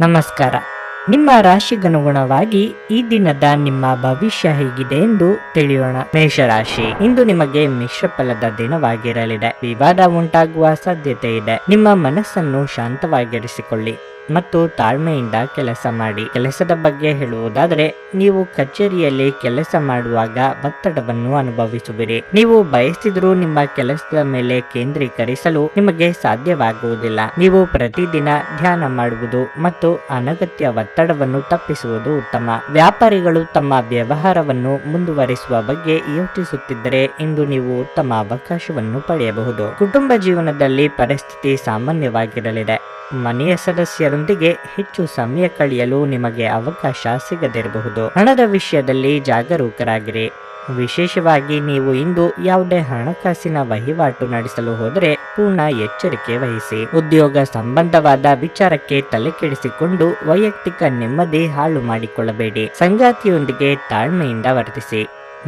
ನಮಸ್ಕಾರ. ನಿಮ್ಮ ರಾಶಿಗನುಗುಣವಾಗಿ ಈ ದಿನದ ನಿಮ್ಮ ಭವಿಷ್ಯ ಹೇಗಿದೆ ಎಂದು ತಿಳಿಯೋಣ. ಮೇಷರಾಶಿ, ಇಂದು ನಿಮಗೆ ಮಿಶ್ರ ಫಲದ ದಿನವಾಗಿರಲಿದೆ. ವಿವಾದ ಉಂಟಾಗುವ ಸಾಧ್ಯತೆ ಇದೆ. ನಿಮ್ಮ ಮನಸ್ಸನ್ನು ಶಾಂತವಾಗಿರಿಸಿಕೊಳ್ಳಿ ಮತ್ತು ತಾಳ್ಮೆಯಿಂದ ಕೆಲಸ ಮಾಡಿ. ಕೆಲಸದ ಬಗ್ಗೆ ಹೇಳುವುದಾದರೆ, ನೀವು ಕಚೇರಿಯಲ್ಲಿ ಕೆಲಸ ಮಾಡುವಾಗ ಒತ್ತಡವನ್ನು ಅನುಭವಿಸುವಿರಿ. ನೀವು ಬಯಸಿದರೂ ನಿಮ್ಮ ಕೆಲಸದ ಮೇಲೆ ಕೇಂದ್ರೀಕರಿಸಲು ನಿಮಗೆ ಸಾಧ್ಯವಾಗುವುದಿಲ್ಲ. ನೀವು ಪ್ರತಿದಿನ ಧ್ಯಾನ ಮಾಡುವುದು ಮತ್ತು ಅನಗತ್ಯ ಒತ್ತಡವನ್ನು ತಪ್ಪಿಸುವುದು ಉತ್ತಮ. ವ್ಯಾಪಾರಿಗಳು ತಮ್ಮ ವ್ಯವಹಾರವನ್ನು ಮುಂದುವರಿಸುವ ಬಗ್ಗೆ ಯೋಚಿಸುತ್ತಿದ್ದರೆ ಇಂದು ನೀವು ಉತ್ತಮ ಅವಕಾಶವನ್ನು ಪಡೆಯಬಹುದು. ಕುಟುಂಬ ಜೀವನದಲ್ಲಿ ಪರಿಸ್ಥಿತಿ ಸಾಮಾನ್ಯವಾಗಿರಲಿದೆ. ಮನೆಯ ಸದಸ್ಯರೊಂದಿಗೆ ಹೆಚ್ಚು ಸಮಯ ಕಳೆಯಲು ನಿಮಗೆ ಅವಕಾಶ ಸಿಗದಿರಬಹುದು. ಹಣದ ವಿಷಯದಲ್ಲಿ ಜಾಗರೂಕರಾಗಿರಿ. ವಿಶೇಷವಾಗಿ ನೀವು ಇಂದು ಯಾವುದೇ ಹಣಕಾಸಿನ ವಹಿವಾಟು ನಡೆಸಲು ಹೋದರೆ ಪೂರ್ಣ ಎಚ್ಚರಿಕೆ ವಹಿಸಿ. ಉದ್ಯೋಗ ಸಂಬಂಧವಾದ ವಿಚಾರಕ್ಕೆ ತಲೆಕೆಡಿಸಿಕೊಂಡು ವೈಯಕ್ತಿಕ ನೆಮ್ಮದಿ ಹಾಳು ಮಾಡಿಕೊಳ್ಳಬೇಡಿ. ಸಂಗಾತಿಯೊಂದಿಗೆ ತಾಳ್ಮೆಯಿಂದ ವರ್ತಿಸಿ.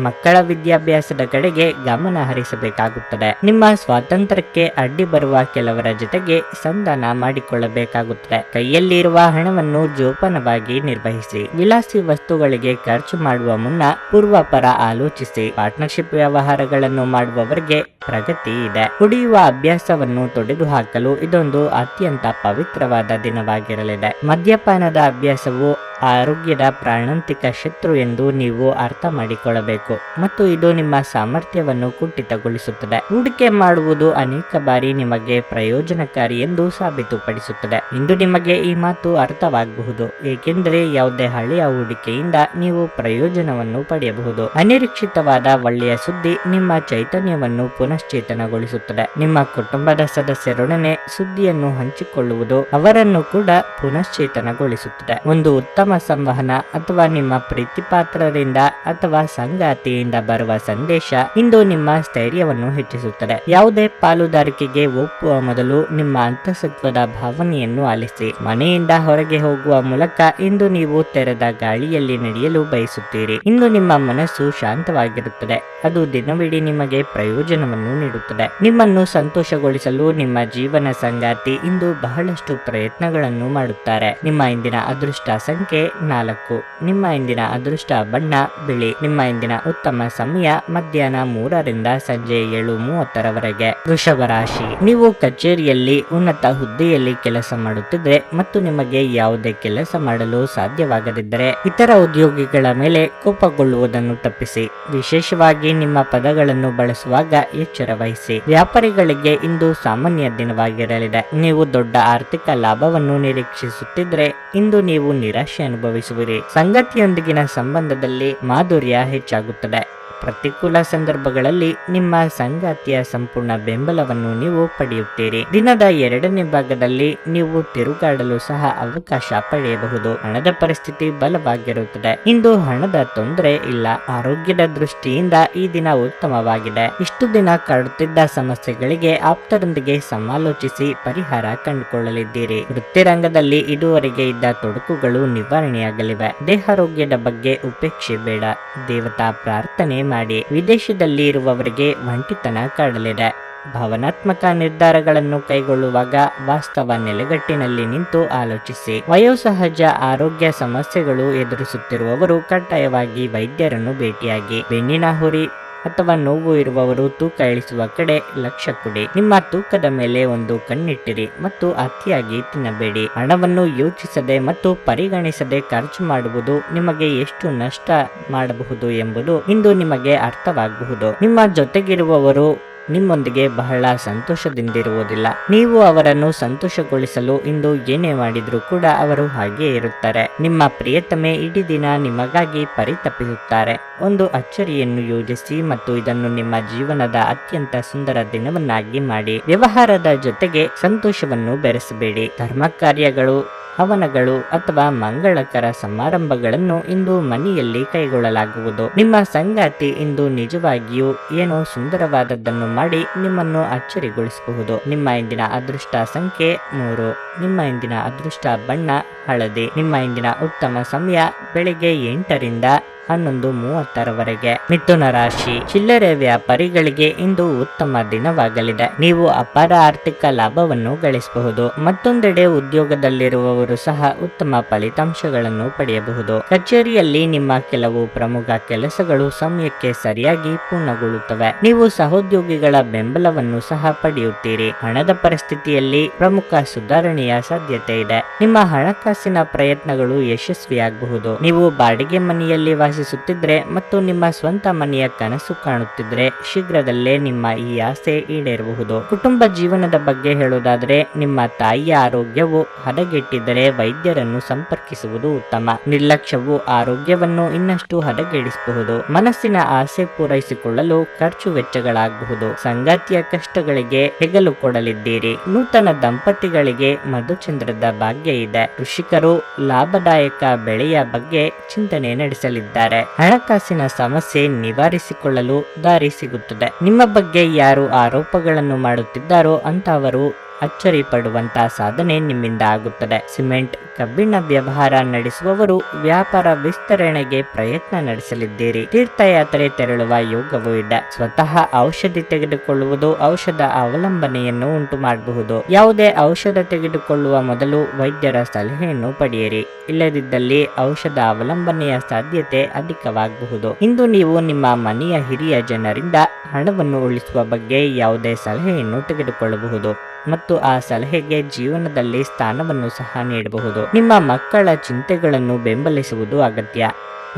ಮಕ್ಕಳ ವಿದ್ಯಾಭ್ಯಾಸದ ಕಡೆಗೆ ಗಮನ ಹರಿಸಬೇಕಾಗುತ್ತದೆ. ನಿಮ್ಮ ಸ್ವಾತಂತ್ರ್ಯಕ್ಕೆ ಅಡ್ಡಿ ಬರುವ ಕೆಲವರ ಜೊತೆಗೆ ಸಂಧಾನ ಮಾಡಿಕೊಳ್ಳಬೇಕಾಗುತ್ತದೆ. ಕೈಯಲ್ಲಿರುವ ಹಣವನ್ನು ಜೋಪಾನವಾಗಿ ನಿರ್ವಹಿಸಿ. ವಿಲಾಸಿ ವಸ್ತುಗಳಿಗೆ ಖರ್ಚು ಮಾಡುವ ಮುನ್ನ ಪೂರ್ವಾಪರ ಆಲೋಚಿಸಿ. ಪಾರ್ಟ್ನರ್ಶಿಪ್ ವ್ಯವಹಾರಗಳನ್ನು ಮಾಡುವವರಿಗೆ ಪ್ರಗತಿ ಇದೆ. ಕುಡಿಯುವ ಅಭ್ಯಾಸವನ್ನು ತೊಡೆದುಹಾಕಲು ಇದೊಂದು ಅತ್ಯಂತ ಪವಿತ್ರವಾದ ದಿನವಾಗಿರಲಿದೆ. ಮದ್ಯಪಾನದ ಅಭ್ಯಾಸವು ಆರೋಗ್ಯದ ಪ್ರಾಣಾಂತಿಕ ಶತ್ರು ಎಂದು ನೀವು ಅರ್ಥ ಮಾಡಿಕೊಳ್ಳಬೇಕು ಮತ್ತು ಇದು ನಿಮ್ಮ ಸಾಮರ್ಥ್ಯವನ್ನು ಕುಂಠಿತಗೊಳಿಸುತ್ತದೆ. ಹೂಡಿಕೆ ಮಾಡುವುದು ಅನೇಕ ಬಾರಿ ನಿಮಗೆ ಪ್ರಯೋಜನಕಾರಿ ಎಂದು ಸಾಬೀತುಪಡಿಸುತ್ತದೆ. ಇಂದು ನಿಮಗೆ ಈ ಮಾತು ಅರ್ಥವಾಗಬಹುದು, ಏಕೆಂದರೆ ಯಾವುದೇ ಹಳೆಯ ಹೂಡಿಕೆಯಿಂದ ನೀವು ಪ್ರಯೋಜನವನ್ನು ಪಡೆಯಬಹುದು. ಅನಿರೀಕ್ಷಿತವಾದ ಒಳ್ಳೆಯ ಸುದ್ದಿ ನಿಮ್ಮ ಚೈತನ್ಯವನ್ನು ಪುನಶ್ಚೇತನಗೊಳಿಸುತ್ತದೆ. ನಿಮ್ಮ ಕುಟುಂಬದ ಸದಸ್ಯರೊಡನೆ ಸುದ್ದಿಯನ್ನು ಹಂಚಿಕೊಳ್ಳುವುದು ಅವರನ್ನು ಕೂಡ ಪುನಶ್ಚೇತನಗೊಳಿಸುತ್ತದೆ. ಒಂದು ಉತ್ತಮ ಸಂವಹನ ಅಥವಾ ನಿಮ್ಮ ಪ್ರೀತಿಪಾತ್ರರಿಂದ ಅಥವಾ ಸಂಗಾತಿಯಿಂದ ಬರುವ ಸಂದೇಶ ಇಂದು ನಿಮ್ಮ ಸ್ಥೈರ್ಯವನ್ನು ಹೆಚ್ಚಿಸುತ್ತದೆ. ಯಾವುದೇ ಪಾಲುದಾರಿಕೆಗೆ ಒಪ್ಪುವ ಮೊದಲು ನಿಮ್ಮ ಅಂತಸತ್ವದ ಭಾವನೆಯನ್ನು ಆಲಿಸಿ. ಮನೆಯಿಂದ ಹೊರಗೆ ಹೋಗುವ ಮೂಲಕ ಇಂದು ನೀವು ತೆರೆದ ಗಾಳಿಯಲ್ಲಿ ನಡೆಯಲು ಬಯಸುತ್ತೀರಿ. ಇಂದು ನಿಮ್ಮ ಮನಸ್ಸು ಶಾಂತವಾಗಿರುತ್ತದೆ. ಅದು ದಿನವಿಡೀ ನಿಮಗೆ ಪ್ರಯೋಜನವನ್ನು ನೀಡುತ್ತದೆ. ನಿಮ್ಮನ್ನು ಸಂತೋಷಗೊಳಿಸಲು ನಿಮ್ಮ ಜೀವನ ಸಂಗಾತಿ ಇಂದು ಬಹಳಷ್ಟು ಪ್ರಯತ್ನಗಳನ್ನು ಮಾಡುತ್ತಾರೆ. ನಿಮ್ಮ ಇಂದಿನ ಅದೃಷ್ಟ ಸಂಖ್ಯೆ 4. ನಿಮ್ಮ ಇಂದಿನ ಅದೃಷ್ಟ ಬಣ್ಣ ಬಿಳಿ. ನಿಮ್ಮ ಇಂದಿನ ಉತ್ತಮ ಸಮಯ ಮಧ್ಯಾಹ್ನ 3ರಿಂದ ಸಂಜೆ 7:30ರವರೆಗೆ. ವೃಷಭ ರಾಶಿ, ನೀವು ಕಚೇರಿಯಲ್ಲಿ ಉನ್ನತ ಹುದ್ದೆಯಲ್ಲಿ ಕೆಲಸ ಮಾಡುತ್ತಿದ್ದರೆ ಮತ್ತು ನಿಮಗೆ ಯಾವುದೇ ಕೆಲಸ ಮಾಡಲು ಸಾಧ್ಯವಾಗದಿದ್ದರೆ ಇತರ ಉದ್ಯೋಗಿಗಳ ಮೇಲೆ ಕೋಪಗೊಳ್ಳುವುದನ್ನು ತಪ್ಪಿಸಿ. ವಿಶೇಷವಾಗಿ ನಿಮ್ಮ ಪದಗಳನ್ನು ಬಳಸುವಾಗ ಎಚ್ಚರ ವಹಿಸಿ. ವ್ಯಾಪಾರಿಗಳಿಗೆ ಇಂದು ಸಾಮಾನ್ಯ ದಿನವಾಗಿರಲಿದೆ. ನೀವು ದೊಡ್ಡ ಆರ್ಥಿಕ ಲಾಭವನ್ನು ನಿರೀಕ್ಷಿಸುತ್ತಿದ್ದರೆ ಇಂದು ನೀವು ನಿರಾಶೆ ಅನುಭವಿಸುವಿರಿ. ಸಂಗಾತಿಯೊಂದಿಗಿನ ಸಂಬಂಧದಲ್ಲಿ ಮಾಧುರ್ಯ ಹೆಚ್ಚಾಗುತ್ತದೆ. ಪ್ರತಿಕೂಲ ಸಂದರ್ಭಗಳಲ್ಲಿ ನಿಮ್ಮ ಸಂಗಾತಿಯ ಸಂಪೂರ್ಣ ಬೆಂಬಲವನ್ನು ನೀವು ಪಡೆಯುತ್ತೀರಿ. ದಿನದ 2ನೇ ಭಾಗದಲ್ಲಿ ನೀವು ತಿರುಗಾಡಲು ಸಹ ಅವಕಾಶ ಪಡೆಯಬಹುದು. ಹಣದ ಪರಿಸ್ಥಿತಿ ಬಲವಾಗಿರುತ್ತದೆ. ಇಂದು ಹಣದ ತೊಂದರೆ ಇಲ್ಲ. ಆರೋಗ್ಯದ ದೃಷ್ಟಿಯಿಂದ ಈ ದಿನ ಉತ್ತಮವಾಗಿದೆ. ಇಷ್ಟು ದಿನ ಕಾಡುತ್ತಿದ್ದ ಸಮಸ್ಯೆಗಳಿಗೆ ಆಪ್ತರೊಂದಿಗೆ ಸಮಾಲೋಚಿಸಿ ಪರಿಹಾರ ಕಂಡುಕೊಳ್ಳಲಿದ್ದೀರಿ. ವೃತ್ತಿರಂಗದಲ್ಲಿ ಇದುವರೆಗೆ ಇದ್ದ ತೊಡಕುಗಳು ನಿವಾರಣೆಯಾಗಲಿವೆ. ದೇಹಾರೋಗ್ಯದ ಬಗ್ಗೆ ಉಪೇಕ್ಷೆ ಬೇಡ. ದೇವತಾ ಪ್ರಾರ್ಥನೆ ಮಾಡಿ. ವಿದೇಶದಲ್ಲಿ ಇರುವವರಿಗೆ ಒಂಟಿತನ ಕಾಡಲಿದೆ. ಭಾವನಾತ್ಮಕ ನಿರ್ಧಾರಗಳನ್ನು ಕೈಗೊಳ್ಳುವಾಗ ವಾಸ್ತವ ನೆಲೆಗಟ್ಟಿನಲ್ಲಿ ನಿಂತು ಆಲೋಚಿಸಿ. ವಯೋಸಹಜ ಆರೋಗ್ಯ ಸಮಸ್ಯೆಗಳು ಎದುರಿಸುತ್ತಿರುವವರು ಕಡ್ಡಾಯವಾಗಿ ವೈದ್ಯರನ್ನು ಭೇಟಿಯಾಗಿ. ಬೆನ್ನಿನ ಹುರಿ ಅಥವಾ ನೋವು ಇರುವವರು ತೂಕ ಇಳಿಸುವ ಕಡೆ ಲಕ್ಷ್ಯ ಕೊಡಿ. ನಿಮ್ಮ ತೂಕದ ಮೇಲೆ ಒಂದು ಕಣ್ಣಿಟ್ಟಿರಿ ಮತ್ತು ಅತಿಯಾಗಿ ತಿನ್ನಬೇಡಿ. ಹಣವನ್ನು ಯೋಚಿಸದೆ ಮತ್ತು ಪರಿಗಣಿಸದೆ ಖರ್ಚು ಮಾಡುವುದು ನಿಮಗೆ ಎಷ್ಟು ನಷ್ಟ ಮಾಡಬಹುದು ಎಂಬುದು ಇಂದು ನಿಮಗೆ ಅರ್ಥವಾಗಬಹುದು. ನಿಮ್ಮ ಜೊತೆಗಿರುವವರು ನಿಮ್ಮೊಂದಿಗೆ ಬಹಳ ಸಂತೋಷದಿಂದಿರುವುದಿಲ್ಲ. ನೀವು ಅವರನ್ನು ಸಂತೋಷಗೊಳಿಸಲು ಇಂದು ಏನೇ ಮಾಡಿದ್ರೂ ಕೂಡ ಅವರು ಹಾಗೆ ಇರುತ್ತಾರೆ. ನಿಮ್ಮ ಪ್ರಿಯತಮೆ ಇಡೀ ದಿನ ನಿಮಗಾಗಿ ಪರಿತಪಿಸುತ್ತಾರೆ. ಒಂದು ಅಚ್ಚರಿಯನ್ನು ಯೋಜಿಸಿ ಮತ್ತು ಇದನ್ನು ನಿಮ್ಮ ಜೀವನದ ಅತ್ಯಂತ ಸುಂದರ ದಿನವನ್ನಾಗಿ ಮಾಡಿ. ವ್ಯವಹಾರದ ಜೊತೆಗೆ ಸಂತೋಷವನ್ನು ಬೆರೆಸಬೇಡಿ. ಧರ್ಮ ಕಾರ್ಯಗಳು, ಹವನಗಳು ಅಥವಾ ಮಂಗಳಕರ ಸಮಾರಂಭಗಳನ್ನು ಇಂದು ಮನೆಯಲ್ಲಿ ಕೈಗೊಳ್ಳಲಾಗುವುದು. ನಿಮ್ಮ ಸಂಗಾತಿ ಇಂದು ನಿಜವಾಗಿಯೂ ಏನೋ ಸುಂದರವಾದದ್ದನ್ನು ಮಾಡಿ ನಿಮ್ಮನ್ನು ಅಚ್ಚರಿಗೊಳಿಸಬಹುದು. ನಿಮ್ಮ ಇಂದಿನ ಅದೃಷ್ಟ ಸಂಖ್ಯೆ 3. ನಿಮ್ಮ ಇಂದಿನ ಅದೃಷ್ಟ ಬಣ್ಣ ಹಳದಿ. ನಿಮ್ಮ ಇಂದಿನ ಉತ್ತಮ ಸಮಯ ಬೆಳಿಗ್ಗೆ 8ರಿಂದ 11:30ರವರೆಗೆ. ಮಿಥುನ ರಾಶಿ, ಚಿಲ್ಲರೆ ವ್ಯಾಪಾರಿಗಳಿಗೆ ಇಂದು ಉತ್ತಮ ದಿನವಾಗಲಿದೆ. ನೀವು ಅಪಾರ ಆರ್ಥಿಕ ಲಾಭವನ್ನು ಗಳಿಸಬಹುದು. ಮತ್ತೊಂದೆಡೆ ಉದ್ಯೋಗದಲ್ಲಿರುವವರು ಸಹ ಉತ್ತಮ ಫಲಿತಾಂಶಗಳನ್ನು ಪಡೆಯಬಹುದು. ಕಚೇರಿಯಲ್ಲಿ ನಿಮ್ಮ ಕೆಲವು ಪ್ರಮುಖ ಕೆಲಸಗಳು ಸಮಯಕ್ಕೆ ಸರಿಯಾಗಿ ಪೂರ್ಣಗೊಳ್ಳುತ್ತವೆ. ನೀವು ಸಹೋದ್ಯೋಗಿಗಳ ಬೆಂಬಲವನ್ನು ಸಹ ಪಡೆಯುತ್ತೀರಿ. ಹಣದ ಪರಿಸ್ಥಿತಿಯಲ್ಲಿ ಪ್ರಮುಖ ಸುಧಾರಣೆಯ ಸಾಧ್ಯತೆ ಇದೆ. ನಿಮ್ಮ ಹಣಕಾಸಿನ ಪ್ರಯತ್ನಗಳು ಯಶಸ್ವಿಯಾಗಬಹುದು. ನೀವು ಬಾಡಿಗೆ ಮನೆಯಲ್ಲಿ ವಾಸಿಸುತ್ತಿದ್ರೆ ಮತ್ತು ನಿಮ್ಮ ಸ್ವಂತ ಮನೆಯ ಕನಸು ಕಾಣುತ್ತಿದ್ರೆ ಶೀಘ್ರದಲ್ಲೇ ನಿಮ್ಮ ಈ ಆಸೆ ಈಡೇರಬಹುದು. ಕುಟುಂಬ ಜೀವನದ ಬಗ್ಗೆ ಹೇಳುವುದಾದ್ರೆ, ನಿಮ್ಮ ತಾಯಿಯ ಆರೋಗ್ಯವು ಹದಗೆಟ್ಟಿದ್ದರೆ ವೈದ್ಯರನ್ನು ಸಂಪರ್ಕಿಸುವುದು ಉತ್ತಮ. ನಿರ್ಲಕ್ಷ್ಯವು ಆರೋಗ್ಯವನ್ನು ಇನ್ನಷ್ಟು ಹದಗೆಡಿಸಬಹುದು. ಮನಸ್ಸಿನ ಆಸೆ ಪೂರೈಸಿಕೊಳ್ಳಲು ಖರ್ಚು ವೆಚ್ಚಗಳಾಗಬಹುದು. ಸಂಗಾತಿಯ ಕಷ್ಟಗಳಿಗೆ ಹೆಗಲು ಕೊಡಲಿದ್ದೀರಿ. ನೂತನ ದಂಪತಿಗಳಿಗೆ ಮಧುಚಂದ್ರದ ಭಾಗ್ಯ ಇದೆ. ಕೃಷಿಕರು ಲಾಭದಾಯಕ ಬೆಳೆಯ ಬಗ್ಗೆ ಚಿಂತನೆ ನಡೆಸಲಿದ್ದಾರೆ. ಹಣಕಾಸಿನ ಸಮಸ್ಯೆ ನಿವಾರಿಸಿಕೊಳ್ಳಲು ದಾರಿ ಸಿಗುತ್ತದೆ. ನಿಮ್ಮ ಬಗ್ಗೆ ಯಾರು ಆರೋಪಗಳನ್ನು ಮಾಡುತ್ತಿದ್ದಾರೋ ಅಂತವರು ಅಚ್ಚರಿ ಪಡುವಂತ ಸಾಧನೆ ನಿಮ್ಮಿಂದ ಆಗುತ್ತದೆ. ಸಿಮೆಂಟ್, ಕಬ್ಬಿಣ ವ್ಯವಹಾರ ನಡೆಸುವವರು ವ್ಯಾಪಾರ ವಿಸ್ತರಣೆಗೆ ಪ್ರಯತ್ನ ನಡೆಸಲಿದ್ದೀರಿ. ತೀರ್ಥಯಾತ್ರೆ ತೆರಳುವ ಯೋಗವೂ ಇದೆ. ಸ್ವತಃ ಔಷಧಿ ತೆಗೆದುಕೊಳ್ಳುವುದು ಔಷಧ ಅವಲಂಬನೆಯನ್ನು ಉಂಟು ಮಾಡಬಹುದು. ಯಾವುದೇ ಔಷಧ ತೆಗೆದುಕೊಳ್ಳುವ ಮೊದಲು ವೈದ್ಯರ ಸಲಹೆಯನ್ನು ಪಡೆಯಿರಿ. ಇಲ್ಲದಿದ್ದಲ್ಲಿ ಔಷಧ ಅವಲಂಬನೆಯ ಸಾಧ್ಯತೆ ಅಧಿಕವಾಗಬಹುದು. ಇಂದು ನೀವು ನಿಮ್ಮ ಮನೆಯ ಹಿರಿಯ ಜನರಿಂದ ಹಣವನ್ನು ಉಳಿಸುವ ಬಗ್ಗೆ ಯಾವುದೇ ಸಲಹೆಯನ್ನು ತೆಗೆದುಕೊಳ್ಳಬಹುದು ಮತ್ತು ಆ ಸಲಹೆಗೆ ಜೀವನದಲ್ಲಿ ಸ್ಥಾನವನ್ನು ಸಹ ನೀಡಬಹುದು. ನಿಮ್ಮ ಮಕ್ಕಳ ಚಿಂತೆಗಳನ್ನು ಬೆಂಬಲಿಸುವುದು ಅಗತ್ಯ.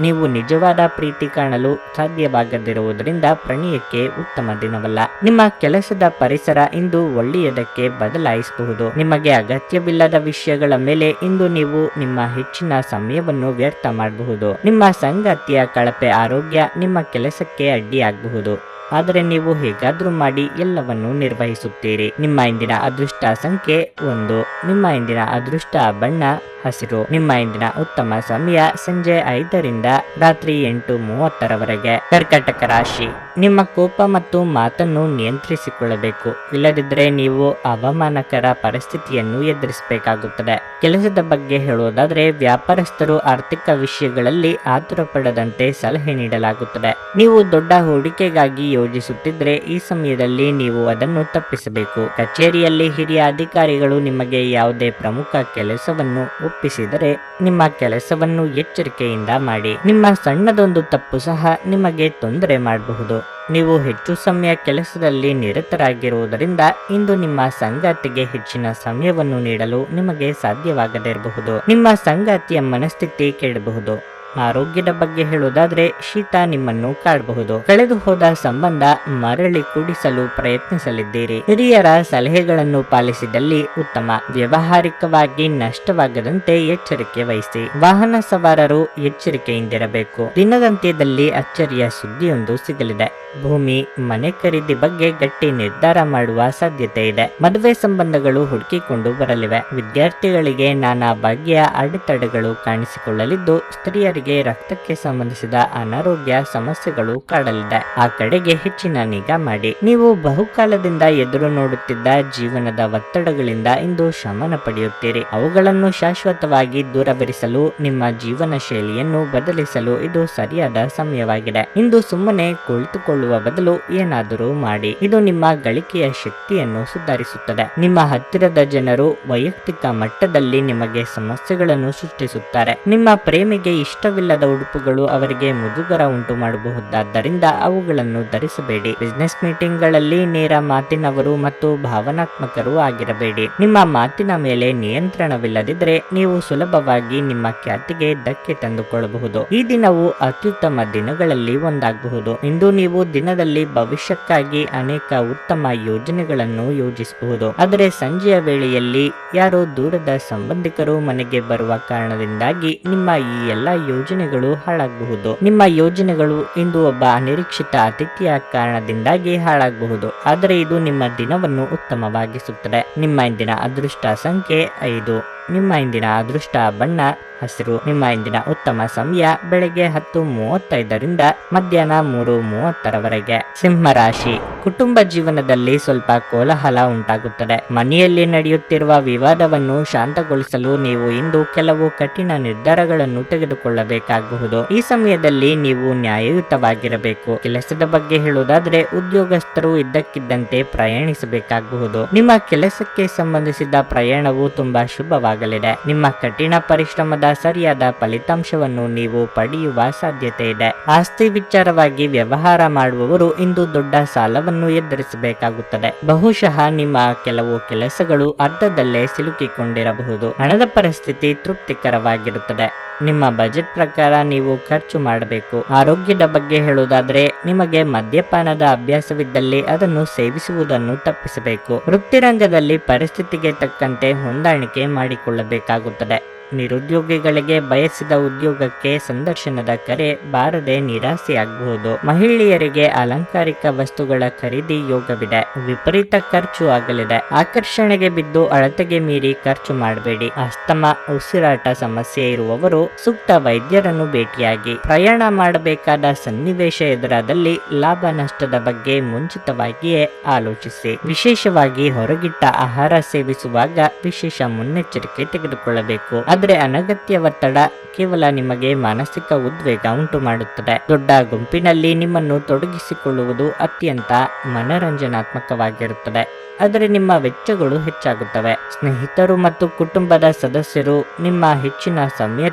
ನೀವು ನಿಜವಾದ ಪ್ರೀತಿ ಕಾಣಲು ಸಾಧ್ಯವಾಗದಿರುವುದರಿಂದ ಪ್ರಣಯಕ್ಕೆ ಉತ್ತಮ ದಿನವಲ್ಲ. ನಿಮ್ಮ ಕೆಲಸದ ಪರಿಸರ ಇಂದು ಒಳ್ಳೆಯದಕ್ಕೆ ಬದಲಾಯಿಸಬಹುದು. ನಿಮಗೆ ಅಗತ್ಯವಿಲ್ಲದ ವಿಷಯಗಳ ಮೇಲೆ ಇಂದು ನೀವು ನಿಮ್ಮ ಹೆಚ್ಚಿನ ಸಮಯವನ್ನು ವ್ಯರ್ಥ ಮಾಡಬಹುದು. ನಿಮ್ಮ ಸಂಗಾತಿಯ ಕಳಪೆ ಆರೋಗ್ಯ ನಿಮ್ಮ ಕೆಲಸಕ್ಕೆ ಅಡ್ಡಿಯಾಗಬಹುದು. ಆದರೆ ನೀವು ಹೇಗಾದ್ರೂ ಮಾಡಿ ಎಲ್ಲವನ್ನು ನಿರ್ವಹಿಸುತ್ತೀರಿ. ನಿಮ್ಮ ಇಂದಿನ ಅದೃಷ್ಟ ಸಂಖ್ಯೆ 1. ನಿಮ್ಮ ಇಂದಿನ ಅದೃಷ್ಟ ಬಣ್ಣ ಹಸಿರು. ನಿಮ್ಮ ಇಂದಿನ ಉತ್ತಮ ಸಮಯ ಸಂಜೆ 5ರಿಂದ ರಾತ್ರಿ 8:30ರವರೆಗೆ. ಕರ್ಕಾಟಕ ರಾಶಿ, ನಿಮ್ಮ ಕೋಪ ಮತ್ತು ಮಾತನ್ನು ನಿಯಂತ್ರಿಸಿಕೊಳ್ಳಬೇಕು. ಇಲ್ಲದಿದ್ದರೆ ನೀವು ಅವಮಾನಕರ ಪರಿಸ್ಥಿತಿಯನ್ನು ಎದುರಿಸಬೇಕಾಗುತ್ತದೆ. ಕೆಲಸದ ಬಗ್ಗೆ ಹೇಳುವುದಾದರೆ, ವ್ಯಾಪಾರಸ್ಥರು ಆರ್ಥಿಕ ವಿಷಯಗಳಲ್ಲಿ ಆತುರ ಪಡದಂತೆ ಸಲಹೆ ನೀಡಲಾಗುತ್ತದೆ. ನೀವು ದೊಡ್ಡ ಹೂಡಿಕೆಗಾಗಿ ಯೋಜಿಸುತ್ತಿದ್ರೆ ಈ ಸಮಯದಲ್ಲಿ ನೀವು ಅದನ್ನು ತಪ್ಪಿಸಬೇಕು. ಕಚೇರಿಯಲ್ಲಿ ಹಿರಿಯ ಅಧಿಕಾರಿಗಳು ನಿಮಗೆ ಯಾವುದೇ ಪ್ರಮುಖ ಕೆಲಸವನ್ನು ಒಪ್ಪಿಸಿದರೆ ನಿಮ್ಮ ಕೆಲಸವನ್ನು ಎಚ್ಚರಿಕೆಯಿಂದ ಮಾಡಿ. ನಿಮ್ಮ ಸಣ್ಣದೊಂದು ತಪ್ಪು ಸಹ ನಿಮಗೆ ತೊಂದರೆ ಮಾಡಬಹುದು. ನೀವು ಹೆಚ್ಚು ಸಮಯ ಕೆಲಸದಲ್ಲಿ ನಿರತರಾಗಿರುವುದರಿಂದ ಇಂದು ನಿಮ್ಮ ಸಂಗಾತಿಗೆ ಹೆಚ್ಚಿನ ಸಮಯವನ್ನು ನೀಡಲು ನಿಮಗೆ ಸಾಧ್ಯವಾಗದಿರಬಹುದು. ನಿಮ್ಮ ಸಂಗಾತಿಯ ಮನಸ್ಥಿತಿ ಕೆಡಬಹುದು. ಆರೋಗ್ಯದ ಬಗ್ಗೆ ಹೇಳುವುದಾದ್ರೆ, ಶೀತ ನಿಮ್ಮನ್ನು ಕಾಡಬಹುದು. ಕಳೆದು ಹೋದ ಸಂಬಂಧ ಮರಳಿ ಕೂಡಿಸಲು ಪ್ರಯತ್ನಿಸಲಿದ್ದೀರಿ. ಹಿರಿಯರ ಸಲಹೆಗಳನ್ನು ಪಾಲಿಸಿದಲ್ಲಿ ಉತ್ತಮ. ವ್ಯಾವಹಾರಿಕವಾಗಿ ನಷ್ಟವಾಗದಂತೆ ಎಚ್ಚರಿಕೆ ವಹಿಸಿ. ವಾಹನ ಸವಾರರು ಎಚ್ಚರಿಕೆಯಿಂದಿರಬೇಕು. ದಿನದಂತ್ಯದಲ್ಲಿ ಅಚ್ಚರಿಯ ಸುದ್ದಿಯೊಂದು ಸಿಗಲಿದೆ. ಭೂಮಿ, ಮನೆ ಖರೀದಿ ಬಗ್ಗೆ ಗಟ್ಟಿ ನಿರ್ಧಾರ ಮಾಡುವ ಸಾಧ್ಯತೆ ಇದೆ. ಮದುವೆ ಸಂಬಂಧಗಳು ಹುಡುಕಿಕೊಂಡು ಬರಲಿವೆ. ವಿದ್ಯಾರ್ಥಿಗಳಿಗೆ ನಾನಾ ಬಗೆಯ ಅಡೆತಡೆಗಳು ಕಾಣಿಸಿಕೊಳ್ಳಲಿದ್ದು, ಸ್ತ್ರೀಯರಿಗೆ ರಕ್ತಕ್ಕೆ ಸಂಬಂಧಿಸಿದ ಅನಾರೋಗ್ಯ ಸಮಸ್ಯೆಗಳು ಕಾಡಲಿದೆ. ಆ ಕಡೆಗೆ ಹೆಚ್ಚಿನ ನಿಗಾ ಮಾಡಿ. ನೀವು ಬಹುಕಾಲದಿಂದ ಎದುರು ನೋಡುತ್ತಿದ್ದ ಜೀವನದ ಒತ್ತಡಗಳಿಂದ ಇಂದು ಶಮನ ಪಡೆಯುತ್ತೀರಿ. ಅವುಗಳನ್ನು ಶಾಶ್ವತವಾಗಿ ದೂರವಿರಿಸಲು ನಿಮ್ಮ ಜೀವನ ಶೈಲಿಯನ್ನು ಬದಲಿಸಲು ಇದು ಸರಿಯಾದ ಸಮಯವಾಗಿದೆ. ಇಂದು ಸುಮ್ಮನೆ ಕುಳಿತುಕೊಳ್ಳುವ ಬದಲು ಏನಾದರೂ ಮಾಡಿ. ಇದು ನಿಮ್ಮ ಗಳಿಕೆಯ ಶಕ್ತಿಯನ್ನು ಸುಧಾರಿಸುತ್ತದೆ. ನಿಮ್ಮ ಹತ್ತಿರದ ಜನರು ವೈಯಕ್ತಿಕ ಮಟ್ಟದಲ್ಲಿ ನಿಮಗೆ ಸಮಸ್ಯೆಗಳನ್ನು ಸೃಷ್ಟಿಸುತ್ತಾರೆ. ನಿಮ್ಮ ಪ್ರೇಮಿಗೆ ಇಷ್ಟವಿಲ್ಲದ ಉಡುಪುಗಳು ಅವರಿಗೆ ಮುಜುಗರ ಉಂಟು ಮಾಡಬಹುದಾದ್ದರಿಂದ ಅವುಗಳನ್ನು ಧರಿಸಬೇಡಿ. ಬಿಸಿನೆಸ್ ಮೀಟಿಂಗ್ಗಳಲ್ಲಿ ನೇರ ಮಾತಿನವರು ಮತ್ತು ಭಾವನಾತ್ಮಕರು ಆಗಿರಬೇಡಿ. ನಿಮ್ಮ ಮಾತಿನ ಮೇಲೆ ನಿಯಂತ್ರಣವಿಲ್ಲದಿದ್ದರೆ ನೀವು ಸುಲಭವಾಗಿ ನಿಮ್ಮ ಖ್ಯಾತಿಗೆ ಧಕ್ಕೆ ತಂದುಕೊಳ್ಳಬಹುದು. ಈ ದಿನವು ಅತ್ಯುತ್ತಮ ದಿನಗಳಲ್ಲಿ ಒಂದಾಗಬಹುದು. ಇಂದು ನೀವು ದಿನದಲ್ಲಿ ಭವಿಷ್ಯಕ್ಕಾಗಿ ಅನೇಕ ಉತ್ತಮ ಯೋಜನೆಗಳನ್ನು ಯೋಜಿಸಬಹುದು. ಆದರೆ ಸಂಜೆಯ ವೇಳೆಯಲ್ಲಿ ಯಾರೋ ದೂರದ ಸಂಬಂಧಿಕರು ಮನೆಗೆ ಬರುವ ಕಾರಣದಿಂದಾಗಿ ನಿಮ್ಮ ಈ ಎಲ್ಲ ಯೋಜನೆಗಳು ಹಾಳಾಗಬಹುದು. ನಿಮ್ಮ ಯೋಜನೆಗಳು ಇಂದು ಒಬ್ಬ ಅನಿರೀಕ್ಷಿತ ಅತಿಥಿಯ ಕಾರಣದಿಂದಾಗಿ ಹಾಳಾಗಬಹುದು. ಆದರೆ ಇದು ನಿಮ್ಮ ದಿನವನ್ನು ಉತ್ತಮವಾಗಿಸುತ್ತದೆ. ನಿಮ್ಮ ಇಂದಿನ ಅದೃಷ್ಟ ಸಂಖ್ಯೆ 5. ನಿಮ್ಮ ಇಂದಿನ ಅದೃಷ್ಟ ಬಣ್ಣ ಹಸಿರು. ನಿಮ್ಮ ಇಂದಿನ ಉತ್ತಮ ಸಮಯ ಬೆಳಗ್ಗೆ 10:35ರಿಂದ ಮಧ್ಯಾಹ್ನ 3:30ರವರೆಗೆ. ಸಿಂಹ ರಾಶಿ. ಕುಟುಂಬ ಜೀವನದಲ್ಲಿ ಸ್ವಲ್ಪ ಕೋಲಾಹಲ ಉಂಟಾಗುತ್ತದೆ. ಮನೆಯಲ್ಲಿ ನಡೆಯುತ್ತಿರುವ ವಿವಾದವನ್ನು ಶಾಂತಗೊಳಿಸಲು ನೀವು ಇಂದು ಕೆಲವು ಕಠಿಣ ನಿರ್ಧಾರಗಳನ್ನು ತೆಗೆದುಕೊಳ್ಳಬೇಕಾಗಬಹುದು. ಈ ಸಮಯದಲ್ಲಿ ನೀವು ನ್ಯಾಯಯುತವಾಗಿರಬೇಕು. ಕೆಲಸದ ಬಗ್ಗೆ ಹೇಳುವುದಾದ್ರೆ ಉದ್ಯೋಗಸ್ಥರು ಇದ್ದಕ್ಕಿದ್ದಂತೆ ಪ್ರಯಾಣಿಸಬೇಕಾಗಬಹುದು. ನಿಮ್ಮ ಕೆಲಸಕ್ಕೆ ಸಂಬಂಧಿಸಿದ ಪ್ರಯಾಣವು ತುಂಬಾ ಶುಭವಾಗಲಿದೆ. ನಿಮ್ಮ ಕಠಿಣ ಪರಿಶ್ರಮದ ಸರಿಯಾದ ಫಲಿತಾಂಶವನ್ನು ನೀವು ಪಡೆಯುವ ಸಾಧ್ಯತೆ ಇದೆ. ಆಸ್ತಿ ವಿಚಾರವಾಗಿ ವ್ಯವಹಾರ ಮಾಡುವವರು ಇಂದು ದೊಡ್ಡ ಸಾಲವನ್ನು ಎದುರಿಸಬೇಕಾಗುತ್ತದೆ. ಬಹುಶಃ ನಿಮ್ಮ ಕೆಲವು ಕೆಲಸಗಳು ಅರ್ಧದಲ್ಲೇ ಸಿಲುಕಿಕೊಂಡಿರಬಹುದು. ಹಣದ ಪರಿಸ್ಥಿತಿ ತೃಪ್ತಿಕರವಾಗಿರುತ್ತದೆ. ನಿಮ್ಮ ಬಜೆಟ್ ಪ್ರಕಾರ ನೀವು ಖರ್ಚು ಮಾಡಬೇಕು. ಆರೋಗ್ಯದ ಬಗ್ಗೆ ಹೇಳುವುದಾದ್ರೆ ನಿಮಗೆ ಮದ್ಯಪಾನದ ಅಭ್ಯಾಸವಿದ್ದಲ್ಲಿ ಅದನ್ನು ಸೇವಿಸುವುದನ್ನು ತಪ್ಪಿಸಬೇಕು. ವೃತ್ತಿರಂಗದಲ್ಲಿ ಪರಿಸ್ಥಿತಿಗೆ ತಕ್ಕಂತೆ ಹೊಂದಾಣಿಕೆ ಮಾಡಿಕೊಳ್ಳಬೇಕಾಗುತ್ತದೆ. ನಿರುದ್ಯೋಗಿಗಳಿಗೆ ಬಯಸಿದ ಉದ್ಯೋಗಕ್ಕೆ ಸಂದರ್ಶನದ ಕರೆ ಬಾರದೆ ನಿರಾಸೆಯಾಗಬಹುದು. ಮಹಿಳೆಯರಿಗೆ ಅಲಂಕಾರಿಕ ವಸ್ತುಗಳ ಖರೀದಿ ಯೋಗವಿದೆ. ವಿಪರೀತ ಖರ್ಚು ಆಗಲಿದೆ. ಆಕರ್ಷಣೆಗೆ ಬಿದ್ದು ಅಳತೆಗೆ ಮೀರಿ ಖರ್ಚು ಮಾಡಬೇಡಿ. ಅಸ್ತಮ, ಉಸಿರಾಟ ಸಮಸ್ಯೆ ಇರುವವರು ಸೂಕ್ತ ವೈದ್ಯರನ್ನು ಭೇಟಿಯಾಗಿ. ಪ್ರಯಾಣ ಮಾಡಬೇಕಾದ ಸನ್ನಿವೇಶ ಎದುರಾದಲ್ಲಿ ಲಾಭ ನಷ್ಟದ ಬಗ್ಗೆ ಮುಂಚಿತವಾಗಿಯೇ ಆಲೋಚಿಸಿ. ವಿಶೇಷವಾಗಿ ಹೊರಗಿಟ್ಟ ಆಹಾರ ಸೇವಿಸುವಾಗ ವಿಶೇಷ ಮುನ್ನೆಚ್ಚರಿಕೆ ತೆಗೆದುಕೊಳ್ಳಬೇಕು. ಆದರೆ ಅನಗತ್ಯ ಒತ್ತಡ ಕೇವಲ ನಿಮಗೆ ಮಾನಸಿಕ ಉದ್ವೇಗ ಉಂಟು ಮಾಡುತ್ತದೆ. ದೊಡ್ಡ ಗುಂಪಿನಲ್ಲಿ ನಿಮ್ಮನ್ನು ತೊಡಗಿಸಿಕೊಳ್ಳುವುದು ಅತ್ಯಂತ ಮನರಂಜನಾತ್ಮಕವಾಗಿರುತ್ತದೆ. ಆದರೆ ನಿಮ್ಮ ವೆಚ್ಚಗಳು ಹೆಚ್ಚಾಗುತ್ತವೆ. ಸ್ನೇಹಿತರು ಮತ್ತು ಕುಟುಂಬದ ಸದಸ್ಯರು ನಿಮ್ಮ ಹೆಚ್ಚಿನ ಸಮಯ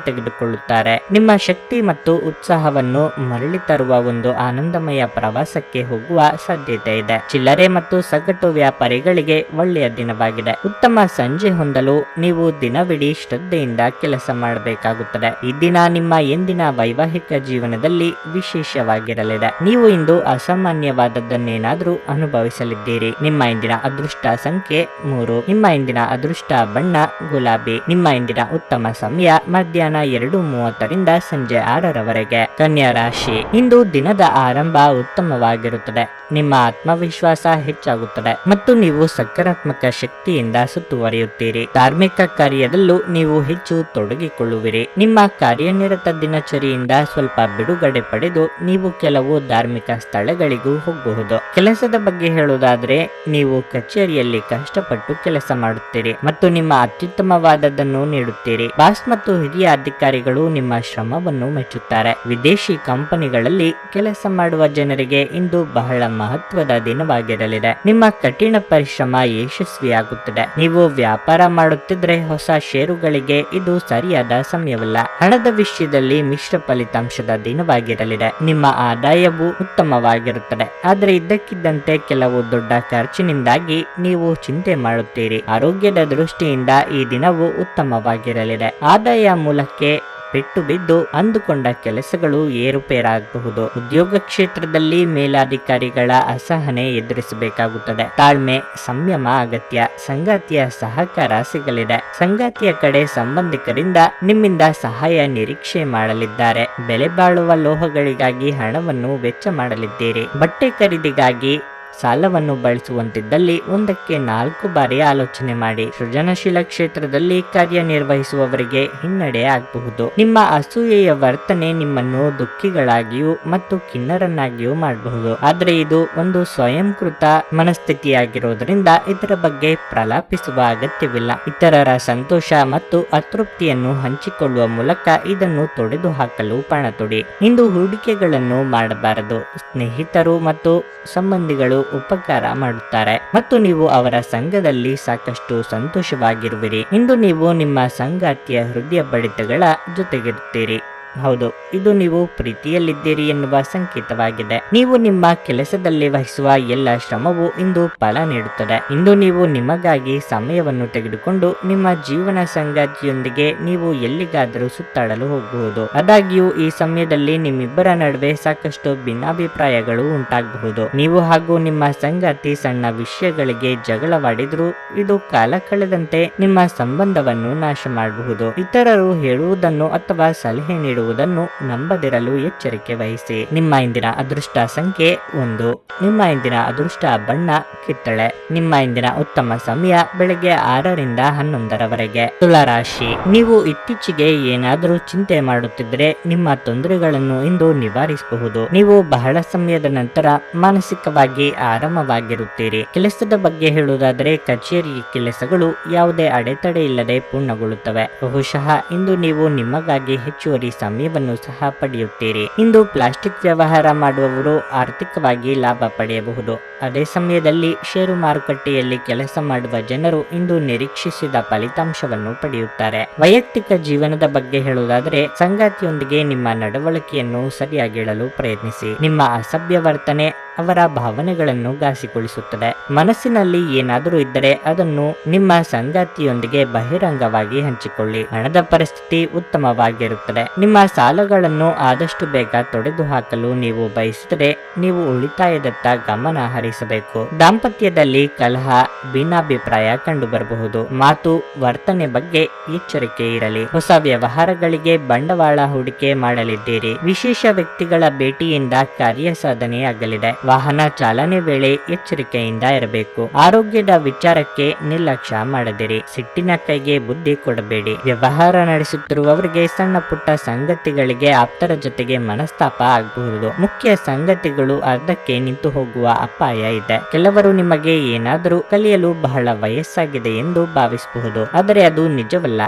ತೆಗೆದುಕೊಳ್ಳುತ್ತಾರೆ. ನಿಮ್ಮ ಶಕ್ತಿ ಮತ್ತು ಉತ್ಸಾಹವನ್ನು ಮರಳಿ ತರುವ ಒಂದು ಆನಂದಮಯ ಪ್ರವಾಸಕ್ಕೆ ಹೋಗುವ ಸಾಧ್ಯತೆ ಇದೆ. ಚಿಲ್ಲರೆ ಮತ್ತು ಸಗಟು ವ್ಯಾಪಾರಿಗಳಿಗೆ ಒಳ್ಳೆಯ ದಿನವಾಗಿದೆ. ಉತ್ತಮ ಸಂಜೆ ಹೊಂದಲು ನೀವು ದಿನವಿಡೀ ಶ್ರದ್ಧೆಯಿಂದ ಕೆಲಸ ಮಾಡಬೇಕಾಗುತ್ತದೆ. ಈ ದಿನ ನಿಮ್ಮ ಎಂದಿನ ವೈವಾಹಿಕ ಜೀವನದಲ್ಲಿ ವಿಶೇಷವಾಗಿರಲಿದೆ. ನೀವು ಇಂದು ಅಸಾಮಾನ್ಯವಾದದ್ದನ್ನೇನಾದರೂ ಅನುಭವಿಸಲಿದ್ದೀರಿ. ನಿಮ್ಮ ಇಂದಿನ ಅದೃಷ್ಟ ಸಂಖ್ಯೆ 3. ನಿಮ್ಮ ಇಂದಿನ ಅದೃಷ್ಟ ಬಣ್ಣ ಗುಲಾಬಿ. ನಿಮ್ಮ ಇಂದಿನ ಉತ್ತಮ ಸಮಯ ಮಧ್ಯಾಹ್ನ 2:30ರಿಂದ ಸಂಜೆ 6ರವರೆಗೆ. ಕನ್ಯಾ ರಾಶಿ. ಇಂದು ದಿನದ ಆರಂಭ ಉತ್ತಮವಾಗಿರುತ್ತದೆ. ನಿಮ್ಮ ಆತ್ಮವಿಶ್ವಾಸ ಹೆಚ್ಚಾಗುತ್ತದೆ ಮತ್ತು ನೀವು ಸಕಾರಾತ್ಮಕ ಶಕ್ತಿಯಿಂದ ಸುತ್ತುವರಿಯುತ್ತೀರಿ. ಧಾರ್ಮಿಕ ಕಾರ್ಯದಲ್ಲೂ ನೀವು ಹೆಚ್ಚು ತೊಡಗಿಕೊಳ್ಳುವಿರಿ. ನಿಮ್ಮ ಕಾರ್ಯನಿರತ ದಿನಚರಿಯಿಂದ ಸ್ವಲ್ಪ ಬಿಡುಗಡೆ ಪಡೆದು ನೀವು ಕೆಲವು ಧಾರ್ಮಿಕ ಸ್ಥಳಗಳಿಗೂ ಹೋಗಬಹುದು. ಕೆಲಸದ ಬಗ್ಗೆ ಹೇಳುವುದಾದ್ರೆ ನೀವು ಕಚೇರಿಯಲ್ಲಿ ಕಷ್ಟಪಟ್ಟು ಕೆಲಸ ಮಾಡುತ್ತೀರಿ ಮತ್ತು ನಿಮ್ಮ ಅತ್ಯುತ್ತಮವಾದದ್ದನ್ನು ನೀಡುತ್ತೀರಿ. ಬಾಸ್ ಮತ್ತು ಹಿರಿಯ ಅಧಿಕಾರಿಗಳು ನಿಮ್ಮ ಶ್ರಮವನ್ನು ಮೆಚ್ಚುತ್ತಾರೆ. ವಿದೇಶಿ ಕಂಪನಿಗಳಲ್ಲಿ ಕೆಲಸ ಮಾಡುವ ಜನರಿಗೆ ಇಂದು ಬಹಳ ಮಹತ್ವದ ದಿನವಾಗಿರಲಿದೆ. ನಿಮ್ಮ ಕಠಿಣ ಪರಿಶ್ರಮ ಯಶಸ್ವಿಯಾಗುತ್ತದೆ. ನೀವು ವ್ಯಾಪಾರ ಮಾಡುತ್ತಿದ್ರೆ ಹೊಸ ಷೇರುಗಳಿಗೆ ಇದು ಸರಿಯಾದ ಸಮಯವಲ್ಲ. ಹಣದ ವಿಷಯದಲ್ಲಿ ಮಿಶ್ರ ಫಲಿತಾಂಶದ ದಿನವಾಗಿರಲಿದೆ. ನಿಮ್ಮ ಆದಾಯವು ಉತ್ತಮವಾಗಿರುತ್ತದೆ. ಆದರೆ ಇದ್ದಕ್ಕಿದ್ದಂತೆ ಕೆಲವು ದೊಡ್ಡ ಖರ್ಚಿನಿಂದಾಗಿ ನೀವು ಚಿಂತೆ ಮಾಡುತ್ತೀರಿ. ಆರೋಗ್ಯದ ದೃಷ್ಟಿಯಿಂದ ಈ ದಿನವು ಉತ್ತಮವಾಗಿರಲಿದೆ. ಆದಾಯ ಮೂಲಕ್ಕೆ ಪೆಟ್ಟು ಬಿದ್ದು ಅಂದುಕೊಂಡ ಕೆಲಸಗಳು ಏರುಪೇರಾಗಬಹುದು. ಉದ್ಯೋಗ ಕ್ಷೇತ್ರದಲ್ಲಿ ಮೇಲಾಧಿಕಾರಿಗಳ ಅಸಹನೆ ಎದುರಿಸಬೇಕಾಗುತ್ತದೆ. ತಾಳ್ಮೆ, ಸಂಯಮ ಅಗತ್ಯ. ಸಂಗಾತಿಯ ಸಹಕಾರ ಸಿಗಲಿದೆ. ಸಂಗಾತಿಯ ಕಡೆ ಸಂಬಂಧಿಕರಿಂದ ನಿಮ್ಮಿಂದ ಸಹಾಯ ನಿರೀಕ್ಷೆ ಮಾಡಲಿದ್ದಾರೆ. ಬೆಲೆ ಬಾಳುವ ಲೋಹಗಳಿಗಾಗಿ ಹಣವನ್ನು ವೆಚ್ಚ ಮಾಡಲಿದ್ದೀರಿ. ಬಟ್ಟೆ ಖರೀದಿಗಾಗಿ ಸಾಲವನ್ನು ಬಳಸುವಂತಿದ್ದಲ್ಲಿ ಒಂದಕ್ಕೆ 4 ಬಾರಿ ಆಲೋಚನೆ ಮಾಡಿ. ಸೃಜನಶೀಲ ಕ್ಷೇತ್ರದಲ್ಲಿ ಕಾರ್ಯನಿರ್ವಹಿಸುವವರಿಗೆ ಹಿನ್ನಡೆ ಆಗಬಹುದು. ನಿಮ್ಮ ಅಸೂಯೆಯ ವರ್ತನೆ ನಿಮ್ಮನ್ನು ದುಃಖಿಗಳಾಗಿಯೂ ಮತ್ತು ಖಿನ್ನರನ್ನಾಗಿಯೂ ಮಾಡಬಹುದು. ಆದ್ರೆ ಇದು ಒಂದು ಸ್ವಯಂಕೃತ ಮನಸ್ಥಿತಿಯಾಗಿರೋದ್ರಿಂದ ಇದರ ಬಗ್ಗೆ ಪ್ರಲಾಪಿಸುವ ಅಗತ್ಯವಿಲ್ಲ. ಇತರರ ಸಂತೋಷ ಮತ್ತು ಅತೃಪ್ತಿಯನ್ನು ಹಂಚಿಕೊಳ್ಳುವ ಮೂಲಕ ಇದನ್ನು ತೊಡೆದು ಹಾಕಲು ಪಣ ತೊಡಿ. ಇಂದು ಹೂಡಿಕೆಗಳನ್ನು ಮಾಡಬಾರದು. ಸ್ನೇಹಿತರು ಮತ್ತು ಸಂಬಂಧಿಗಳು ಉಪಕಾರ ಮಾಡುತ್ತಾರೆ ಮತ್ತು ನೀವು ಅವರ ಸಂಘದಲ್ಲಿ ಸಾಕಷ್ಟು ಸಂತೋಷವಾಗಿರುವಿರಿ. ಇಂದು ನೀವು ನಿಮ್ಮ ಸಂಗಾತಿಯ ಹೃದಯ ಬಡಿತಗಳ ಜೊತೆಗಿರುತ್ತೀರಿ. ಹೌದು, ಇದು ನೀವು ಪ್ರೀತಿಯಲ್ಲಿದ್ದೀರಿ ಎನ್ನುವ ಸಂಕೇತವಾಗಿದೆ. ನೀವು ನಿಮ್ಮ ಕೆಲಸದಲ್ಲಿ ವಹಿಸುವ ಎಲ್ಲ ಶ್ರಮವು ಇಂದು ಫಲ ನೀಡುತ್ತದೆ. ಇಂದು ನೀವು ನಿಮಗಾಗಿ ಸಮಯವನ್ನು ತೆಗೆದುಕೊಂಡು ನಿಮ್ಮ ಜೀವನ ಸಂಗಾತಿಯೊಂದಿಗೆ ನೀವು ಎಲ್ಲಿಗಾದರೂ ಸುತ್ತಾಡಲು ಹೋಗಬಹುದು. ಆದಾಗ್ಯೂ ಈ ಸಮಯದಲ್ಲಿ ನಿಮ್ಮಿಬ್ಬರ ನಡುವೆ ಸಾಕಷ್ಟು ಭಿನ್ನಾಭಿಪ್ರಾಯಗಳು ಉಂಟಾಗಬಹುದು. ನೀವು ಹಾಗೂ ನಿಮ್ಮ ಸಂಗಾತಿ ಸಣ್ಣ ವಿಷಯಗಳಿಗೆ ಜಗಳವಾಡಿದ್ರು ಇದು ಕಾಲ ಕಳೆದಂತೆ ನಿಮ್ಮ ಸಂಬಂಧವನ್ನು ನಾಶ ಮಾಡಬಹುದು. ಇತರರು ಹೇಳುವುದನ್ನು ಅಥವಾ ಸಲಹೆ ನೀಡುವ ಇರುವುದನ್ನು ನಂಬದಿರಲು ಎಚ್ಚರಿಕೆ ವಹಿಸಿ. ನಿಮ್ಮ ಇಂದಿನ ಅದೃಷ್ಟ ಸಂಖ್ಯೆ 1. ನಿಮ್ಮ ಇಂದಿನ ಅದೃಷ್ಟ ಬಣ್ಣ ಕಿತ್ತಳೆ. ನಿಮ್ಮ ಇಂದಿನ ಉತ್ತಮ ಸಮಯ ಬೆಳಗ್ಗೆ 6 ರಿಂದ 11ರವರೆಗೆ. ತುಲಾ ರಾಶಿ, ನೀವು ಇತ್ತೀಚೆಗೆ ಏನಾದರೂ ಚಿಂತೆ ಮಾಡುತ್ತಿದ್ದರೆ ನಿಮ್ಮ ತೊಂದರೆಗಳನ್ನು ಇಂದು ನಿವಾರಿಸಬಹುದು. ನೀವು ಬಹಳ ಸಮಯದ ನಂತರ ಮಾನಸಿಕವಾಗಿ ಆರಾಮವಾಗಿರುತ್ತೀರಿ. ಕೆಲಸದ ಬಗ್ಗೆ ಹೇಳುವುದಾದರೆ ಕಚೇರಿ ಕೆಲಸಗಳು ಯಾವುದೇ ಅಡೆತಡೆ ಇಲ್ಲದೆ ಪೂರ್ಣಗೊಳ್ಳುತ್ತವೆ. ಬಹುಶಃ ಇಂದು ನೀವು ನಿಮಗಾಗಿ ಹೆಚ್ಚುವರಿ ಸಮಯವನ್ನು ಸಹ ಪಡೆಯುತ್ತೀರಿ. ಇಂದು ಪ್ಲಾಸ್ಟಿಕ್ ವ್ಯವಹಾರ ಮಾಡುವವರು ಆರ್ಥಿಕವಾಗಿ ಲಾಭ ಪಡೆಯಬಹುದು. ಅದೇ ಸಮಯದಲ್ಲಿ ಷೇರು ಮಾರುಕಟ್ಟೆಯಲ್ಲಿ ಕೆಲಸ ಮಾಡುವ ಜನರು ಇಂದು ನಿರೀಕ್ಷಿಸಿದ ಫಲಿತಾಂಶವನ್ನು ಪಡೆಯುತ್ತಾರೆ. ವೈಯಕ್ತಿಕ ಜೀವನದ ಬಗ್ಗೆ ಹೇಳುವುದಾದರೆ ಸಂಗಾತಿಯೊಂದಿಗೆ ನಿಮ್ಮ ನಡವಳಿಕೆಯನ್ನು ಸರಿಯಾಗಿಡಲು ಪ್ರಯತ್ನಿಸಿ. ನಿಮ್ಮ ಅಸಭ್ಯ ವರ್ತನೆ ಅವರ ಭಾವನೆಗಳನ್ನು ಘಾಸಿಗೊಳಿಸುತ್ತದೆ. ಮನಸ್ಸಿನಲ್ಲಿ ಏನಾದರೂ ಇದ್ದರೆ ಅದನ್ನು ನಿಮ್ಮ ಸಂಗಾತಿಯೊಂದಿಗೆ ಬಹಿರಂಗವಾಗಿ ಹಂಚಿಕೊಳ್ಳಿ. ಹಣದ ಪರಿಸ್ಥಿತಿ ಉತ್ತಮವಾಗಿರುತ್ತದೆ. ನಿಮ್ಮ ಸಾಲಗಳನ್ನು ಆದಷ್ಟು ಬೇಗ ತೊಡೆದು ಹಾಕಲು ನೀವು ಬಯಸಿದರೆ ನೀವು ಉಳಿತಾಯದತ್ತ ಗಮನ ಹರಿಸಬೇಕು. ದಾಂಪತ್ಯದಲ್ಲಿ ಕಲಹ, ಭಿನ್ನಾಭಿಪ್ರಾಯ ಕಂಡುಬರಬಹುದು. ಮಾತು ವರ್ತನೆ ಬಗ್ಗೆ ಎಚ್ಚರಿಕೆ ಇರಲಿ. ಹೊಸ ವ್ಯವಹಾರಗಳಿಗೆ ಬಂಡವಾಳ ಹೂಡಿಕೆ ಮಾಡಲಿದ್ದೀರಿ. ವಿಶೇಷ ವ್ಯಕ್ತಿಗಳ ಭೇಟಿಯಿಂದ ಕಾರ್ಯಸಾಧನೆ ಆಗಲಿದೆ. ವಾಹನ ಚಾಲನೆ ವೇಳೆ ಎಚ್ಚರಿಕೆಯಿಂದ ಇರಬೇಕು. ಆರೋಗ್ಯದ ವಿಚಾರಕ್ಕೆ ನಿರ್ಲಕ್ಷ್ಯ ಮಾಡದಿರಿ. ಸಿಟ್ಟಿನ ಕೈಗೆ ಬುದ್ಧಿ ಕೊಡಬೇಡಿ. ವ್ಯವಹಾರ ನಡೆಸುತ್ತಿರುವವರಿಗೆ ಸಣ್ಣ ಪುಟ್ಟ ಸಂಗತಿಗಳಿಗೆ ಆಪ್ತರ ಜೊತೆಗೆ ಮನಸ್ತಾಪ ಆಗಬಹುದು. ಮುಖ್ಯ ಸಂಗತಿಗಳು ಅರ್ಧಕ್ಕೆ ನಿಂತು ಹೋಗುವ ಅಪಾಯ ಇದೆ. ಕೆಲವರು ನಿಮಗೆ ಏನಾದರೂ ಕಲಿಯಲು ಬಹಳ ವಯಸ್ಸಾಗಿದೆ ಎಂದು ಭಾವಿಸಬಹುದು, ಆದರೆ ಅದು ನಿಜವಲ್ಲ.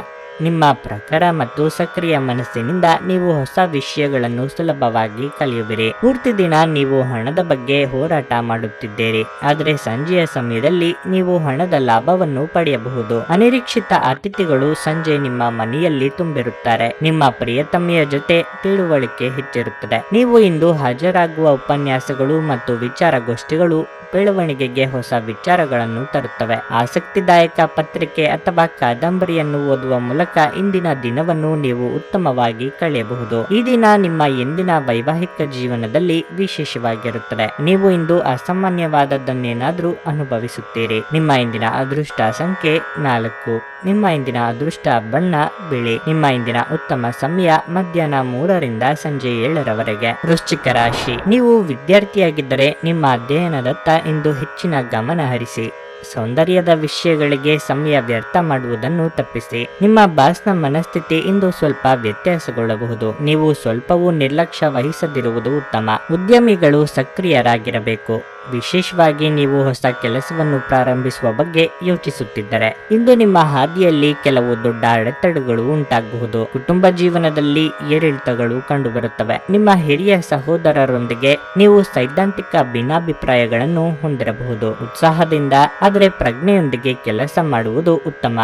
ನಿಮ್ಮ ಪ್ರಖರ ಮತ್ತು ಸಕ್ರಿಯ ಮನಸ್ಸಿನಿಂದ ನೀವು ಹೊಸ ವಿಷಯಗಳನ್ನು ಸುಲಭವಾಗಿ ಕಲಿಯುವಿರಿ. ಪೂರ್ತಿ ದಿನ ನೀವು ಹಣದ ಬಗ್ಗೆ ಹೋರಾಟ ಮಾಡುತ್ತಿದ್ದೀರಿ, ಆದರೆ ಸಂಜೆಯ ಸಮಯದಲ್ಲಿ ನೀವು ಹಣದ ಲಾಭವನ್ನು ಪಡೆಯಬಹುದು. ಅನಿರೀಕ್ಷಿತ ಅತಿಥಿಗಳು ಸಂಜೆ ನಿಮ್ಮ ಮನೆಯಲ್ಲಿ ತುಂಬಿರುತ್ತಾರೆ. ನಿಮ್ಮ ಪ್ರಿಯತಮೆಯ ಜೊತೆ ತಿಳುವಳಿಕೆ ಹೆಚ್ಚಿರುತ್ತದೆ. ನೀವು ಇಂದು ಹಾಜರಾಗುವ ಉಪನ್ಯಾಸಗಳು ಮತ್ತು ವಿಚಾರಗೋಷ್ಠಿಗಳು ಬೆಳವಣಿಗೆಗೆ ಹೊಸ ವಿಚಾರಗಳನ್ನು ತರುತ್ತವೆ. ಆಸಕ್ತಿದಾಯಕ ಪತ್ರಿಕೆ ಅಥವಾ ಕಾದಂಬರಿಯನ್ನು ಓದುವ ಮೂಲಕ ಇಂದಿನ ದಿನವನ್ನು ನೀವು ಉತ್ತಮವಾಗಿ ಕಳೆಯಬಹುದು. ಈ ದಿನ ನಿಮ್ಮ ಎಂದಿನ ವೈವಾಹಿಕ ಜೀವನದಲ್ಲಿ ವಿಶೇಷವಾಗಿರುತ್ತದೆ. ನೀವು ಇಂದು ಅಸಾಮಾನ್ಯವಾದದ್ದನ್ನೇನಾದರೂ ಅನುಭವಿಸುತ್ತೀರಿ. ನಿಮ್ಮ ಇಂದಿನ ಅದೃಷ್ಟ ಸಂಖ್ಯೆ 4. ನಿಮ್ಮ ಇಂದಿನ ಅದೃಷ್ಟ ಬಣ್ಣ ಬಿಳಿ. ನಿಮ್ಮ ಇಂದಿನ ಉತ್ತಮ ಸಮಯ ಮಧ್ಯಾಹ್ನ 3 ರಿಂದ ಸಂಜೆ 7ರವರೆಗೆ. ವೃಶ್ಚಿಕ ರಾಶಿ, ನೀವು ವಿದ್ಯಾರ್ಥಿಯಾಗಿದ್ದರೆ ನಿಮ್ಮ ಅಧ್ಯಯನದತ್ತ ಇಂದು ಹೆಚ್ಚಿನ ಗಮನ ಹರಿಸಿ. ಸೌಂದರ್ಯದ ವಿಷಯಗಳಿಗೆ ಸಮಯ ವ್ಯರ್ಥ ಮಾಡುವುದನ್ನು ತಪ್ಪಿಸಿ. ನಿಮ್ಮ ಬಾಸ್ನ ಮನಸ್ಥಿತಿ ಇಂದು ಸ್ವಲ್ಪ ವ್ಯತ್ಯಾಸಗೊಳ್ಳಬಹುದು. ನೀವು ಸ್ವಲ್ಪವೂ ನಿರ್ಲಕ್ಷ್ಯ ವಹಿಸದಿರುವುದು ಉತ್ತಮ. ಉದ್ಯಮಿಗಳು ಸಕ್ರಿಯರಾಗಿರಬೇಕು. ವಿಶೇಷವಾಗಿ ನೀವು ಹೊಸ ಕೆಲಸವನ್ನು ಪ್ರಾರಂಭಿಸುವ ಬಗ್ಗೆ ಯೋಚಿಸುತ್ತಿದ್ದರೆ ಇಂದು ನಿಮ್ಮ ಹಾದಿಯಲ್ಲಿ ಕೆಲವು ದೊಡ್ಡ ಅಡೆತಡೆಗಳು ಉಂಟಾಗಬಹುದು. ಕುಟುಂಬ ಜೀವನದಲ್ಲಿ ಏರಿಳಿತಗಳು ಕಂಡುಬರುತ್ತವೆ. ನಿಮ್ಮ ಹಿರಿಯ ಸಹೋದರರೊಂದಿಗೆ ನೀವು ಸೈದ್ಧಾಂತಿಕ ಭಿನ್ನಾಭಿಪ್ರಾಯಗಳನ್ನು ಹೊಂದಿರಬಹುದು. ಉತ್ಸಾಹದಿಂದ ಆದರೆ ಪ್ರಜ್ಞೆಯೊಂದಿಗೆ ಕೆಲಸ ಮಾಡುವುದು ಉತ್ತಮ.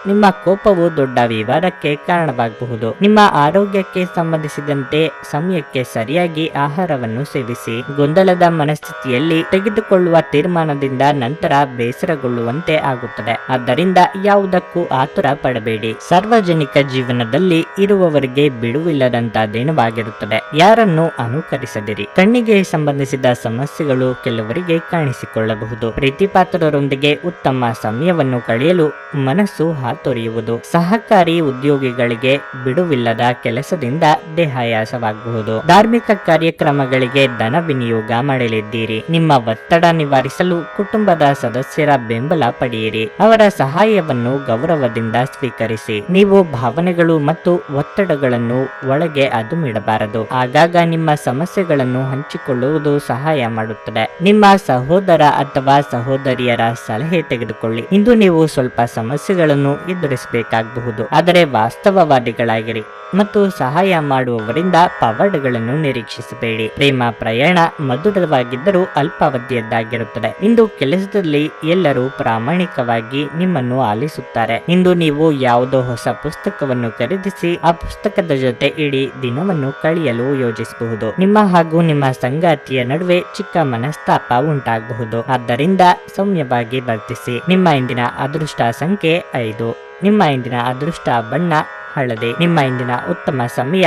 ನಿಮ್ಮ ಕೋಪವು ದೊಡ್ಡ ವಿವಾದಕ್ಕೆ ಕಾರಣವಾಗಬಹುದು. ನಿಮ್ಮ ಆರೋಗ್ಯಕ್ಕೆ ಸಂಬಂಧಿಸಿದಂತೆ ಸಮಯಕ್ಕೆ ಸರಿಯಾಗಿ ಆಹಾರವನ್ನು ಸೇವಿಸಿ. ಗೊಂದಲದ ಮನಸ್ಥಿತಿಯಲ್ಲಿ ತೆಗೆದುಕೊಳ್ಳುವ ತೀರ್ಮಾನದಿಂದ ನಂತರ ಬೇಸರಗೊಳ್ಳುವಂತೆ ಆಗುತ್ತದೆ. ಆದ್ದರಿಂದ ಯಾವುದಕ್ಕೂ ಆತುರ ಪಡಬೇಡಿ. ಸಾರ್ವಜನಿಕ ಜೀವನದಲ್ಲಿ ಇರುವವರಿಗೆ ಬಿಡುವಿಲ್ಲದಂತ ದಿನವಾಗಿರುತ್ತದೆ. ಯಾರನ್ನು ಅನುಕರಿಸದಿರಿ. ಕಣ್ಣಿಗೆ ಸಂಬಂಧಿಸಿದ ಸಮಸ್ಯೆಗಳು ಕೆಲವರಿಗೆ ಕಾಣಿಸಿಕೊಳ್ಳಬಹುದು. ಪ್ರೀತಿಪಾತ್ರರೊಂದಿಗೆ ಉತ್ತಮ ಸಮಯವನ್ನು ಕಳೆಯಲು ಮನಸ್ಸು ತೊರೆಯುವುದು. ಸಹಕಾರಿ ಉದ್ಯೋಗಿಗಳಿಗೆ ಬಿಡುವಿಲ್ಲದ ಕೆಲಸದಿಂದ ದೇಹಾಯಾಸವಾಗಬಹುದು. ಧಾರ್ಮಿಕ ಕಾರ್ಯಕ್ರಮಗಳಿಗೆ ಧನ ವಿನಿಯೋಗ ಮಾಡಲಿದ್ದೀರಿ. ನಿಮ್ಮ ಒತ್ತಡ ನಿವಾರಿಸಲು ಕುಟುಂಬದ ಸದಸ್ಯರ ಬೆಂಬಲ ಪಡೆಯಿರಿ. ಅವರ ಸಹಾಯವನ್ನು ಗೌರವದಿಂದ ಸ್ವೀಕರಿಸಿ. ನೀವು ಭಾವನೆಗಳು ಮತ್ತು ಒತ್ತಡಗಳನ್ನು ಒಳಗೆ ಅದುಮಿಡಬಾರದು. ಆಗಾಗ ನಿಮ್ಮ ಸಮಸ್ಯೆಗಳನ್ನು ಹಂಚಿಕೊಳ್ಳುವುದು ಸಹಾಯ ಮಾಡುತ್ತದೆ. ನಿಮ್ಮ ಸಹೋದರ ಅಥವಾ ಸಹೋದರಿಯರ ಸಲಹೆ ತೆಗೆದುಕೊಳ್ಳಿ. ಇಂದು ನೀವು ಸ್ವಲ್ಪ ಸಮಸ್ಯೆಗಳನ್ನು ಎದುರಿಸಬೇಕಾಗಬಹುದು, ಆದರೆ ವಾಸ್ತವವಾದಿಗಳಾಗಿರಿ ಮತ್ತು ಸಹಾಯ ಮಾಡುವವರಿಂದ ಪವಾಡಗಳನ್ನು ನಿರೀಕ್ಷಿಸಬೇಡಿ. ಪ್ರೇಮ ಪ್ರಯಾಣ ಮಧುರವಾಗಿದ್ದರೂ ಅಲ್ಪಾವಧಿಯದ್ದಾಗಿರುತ್ತದೆ. ಇಂದು ಕೆಲಸದಲ್ಲಿ ಎಲ್ಲರೂ ಪ್ರಾಮಾಣಿಕವಾಗಿ ನಿಮ್ಮನ್ನು ಆಲಿಸುತ್ತಾರೆ. ಇಂದು ನೀವು ಯಾವುದೋ ಹೊಸ ಪುಸ್ತಕವನ್ನು ಖರೀದಿಸಿ ಆ ಪುಸ್ತಕದ ಜೊತೆ ಇಡೀ ದಿನವನ್ನು ಕಳೆಯಲು ಯೋಜಿಸಬಹುದು. ನಿಮ್ಮ ಹಾಗೂ ನಿಮ್ಮ ಸಂಗಾತಿಯ ನಡುವೆ ಚಿಕ್ಕ ಮನಸ್ತಾಪ ಉಂಟಾಗಬಹುದು. ಆದ್ದರಿಂದ ಸೌಮ್ಯವಾಗಿ ವರ್ತಿಸಿ. ನಿಮ್ಮ ಇಂದಿನ ಅದೃಷ್ಟ ಸಂಖ್ಯೆ 5. ನಿಮ್ಮ ಇಂದಿನ ಅದೃಷ್ಟ ಬಣ್ಣ ಹಳದಿ. ನಿಮ್ಮ ಇಂದಿನ ಉತ್ತಮ ಸಮಯ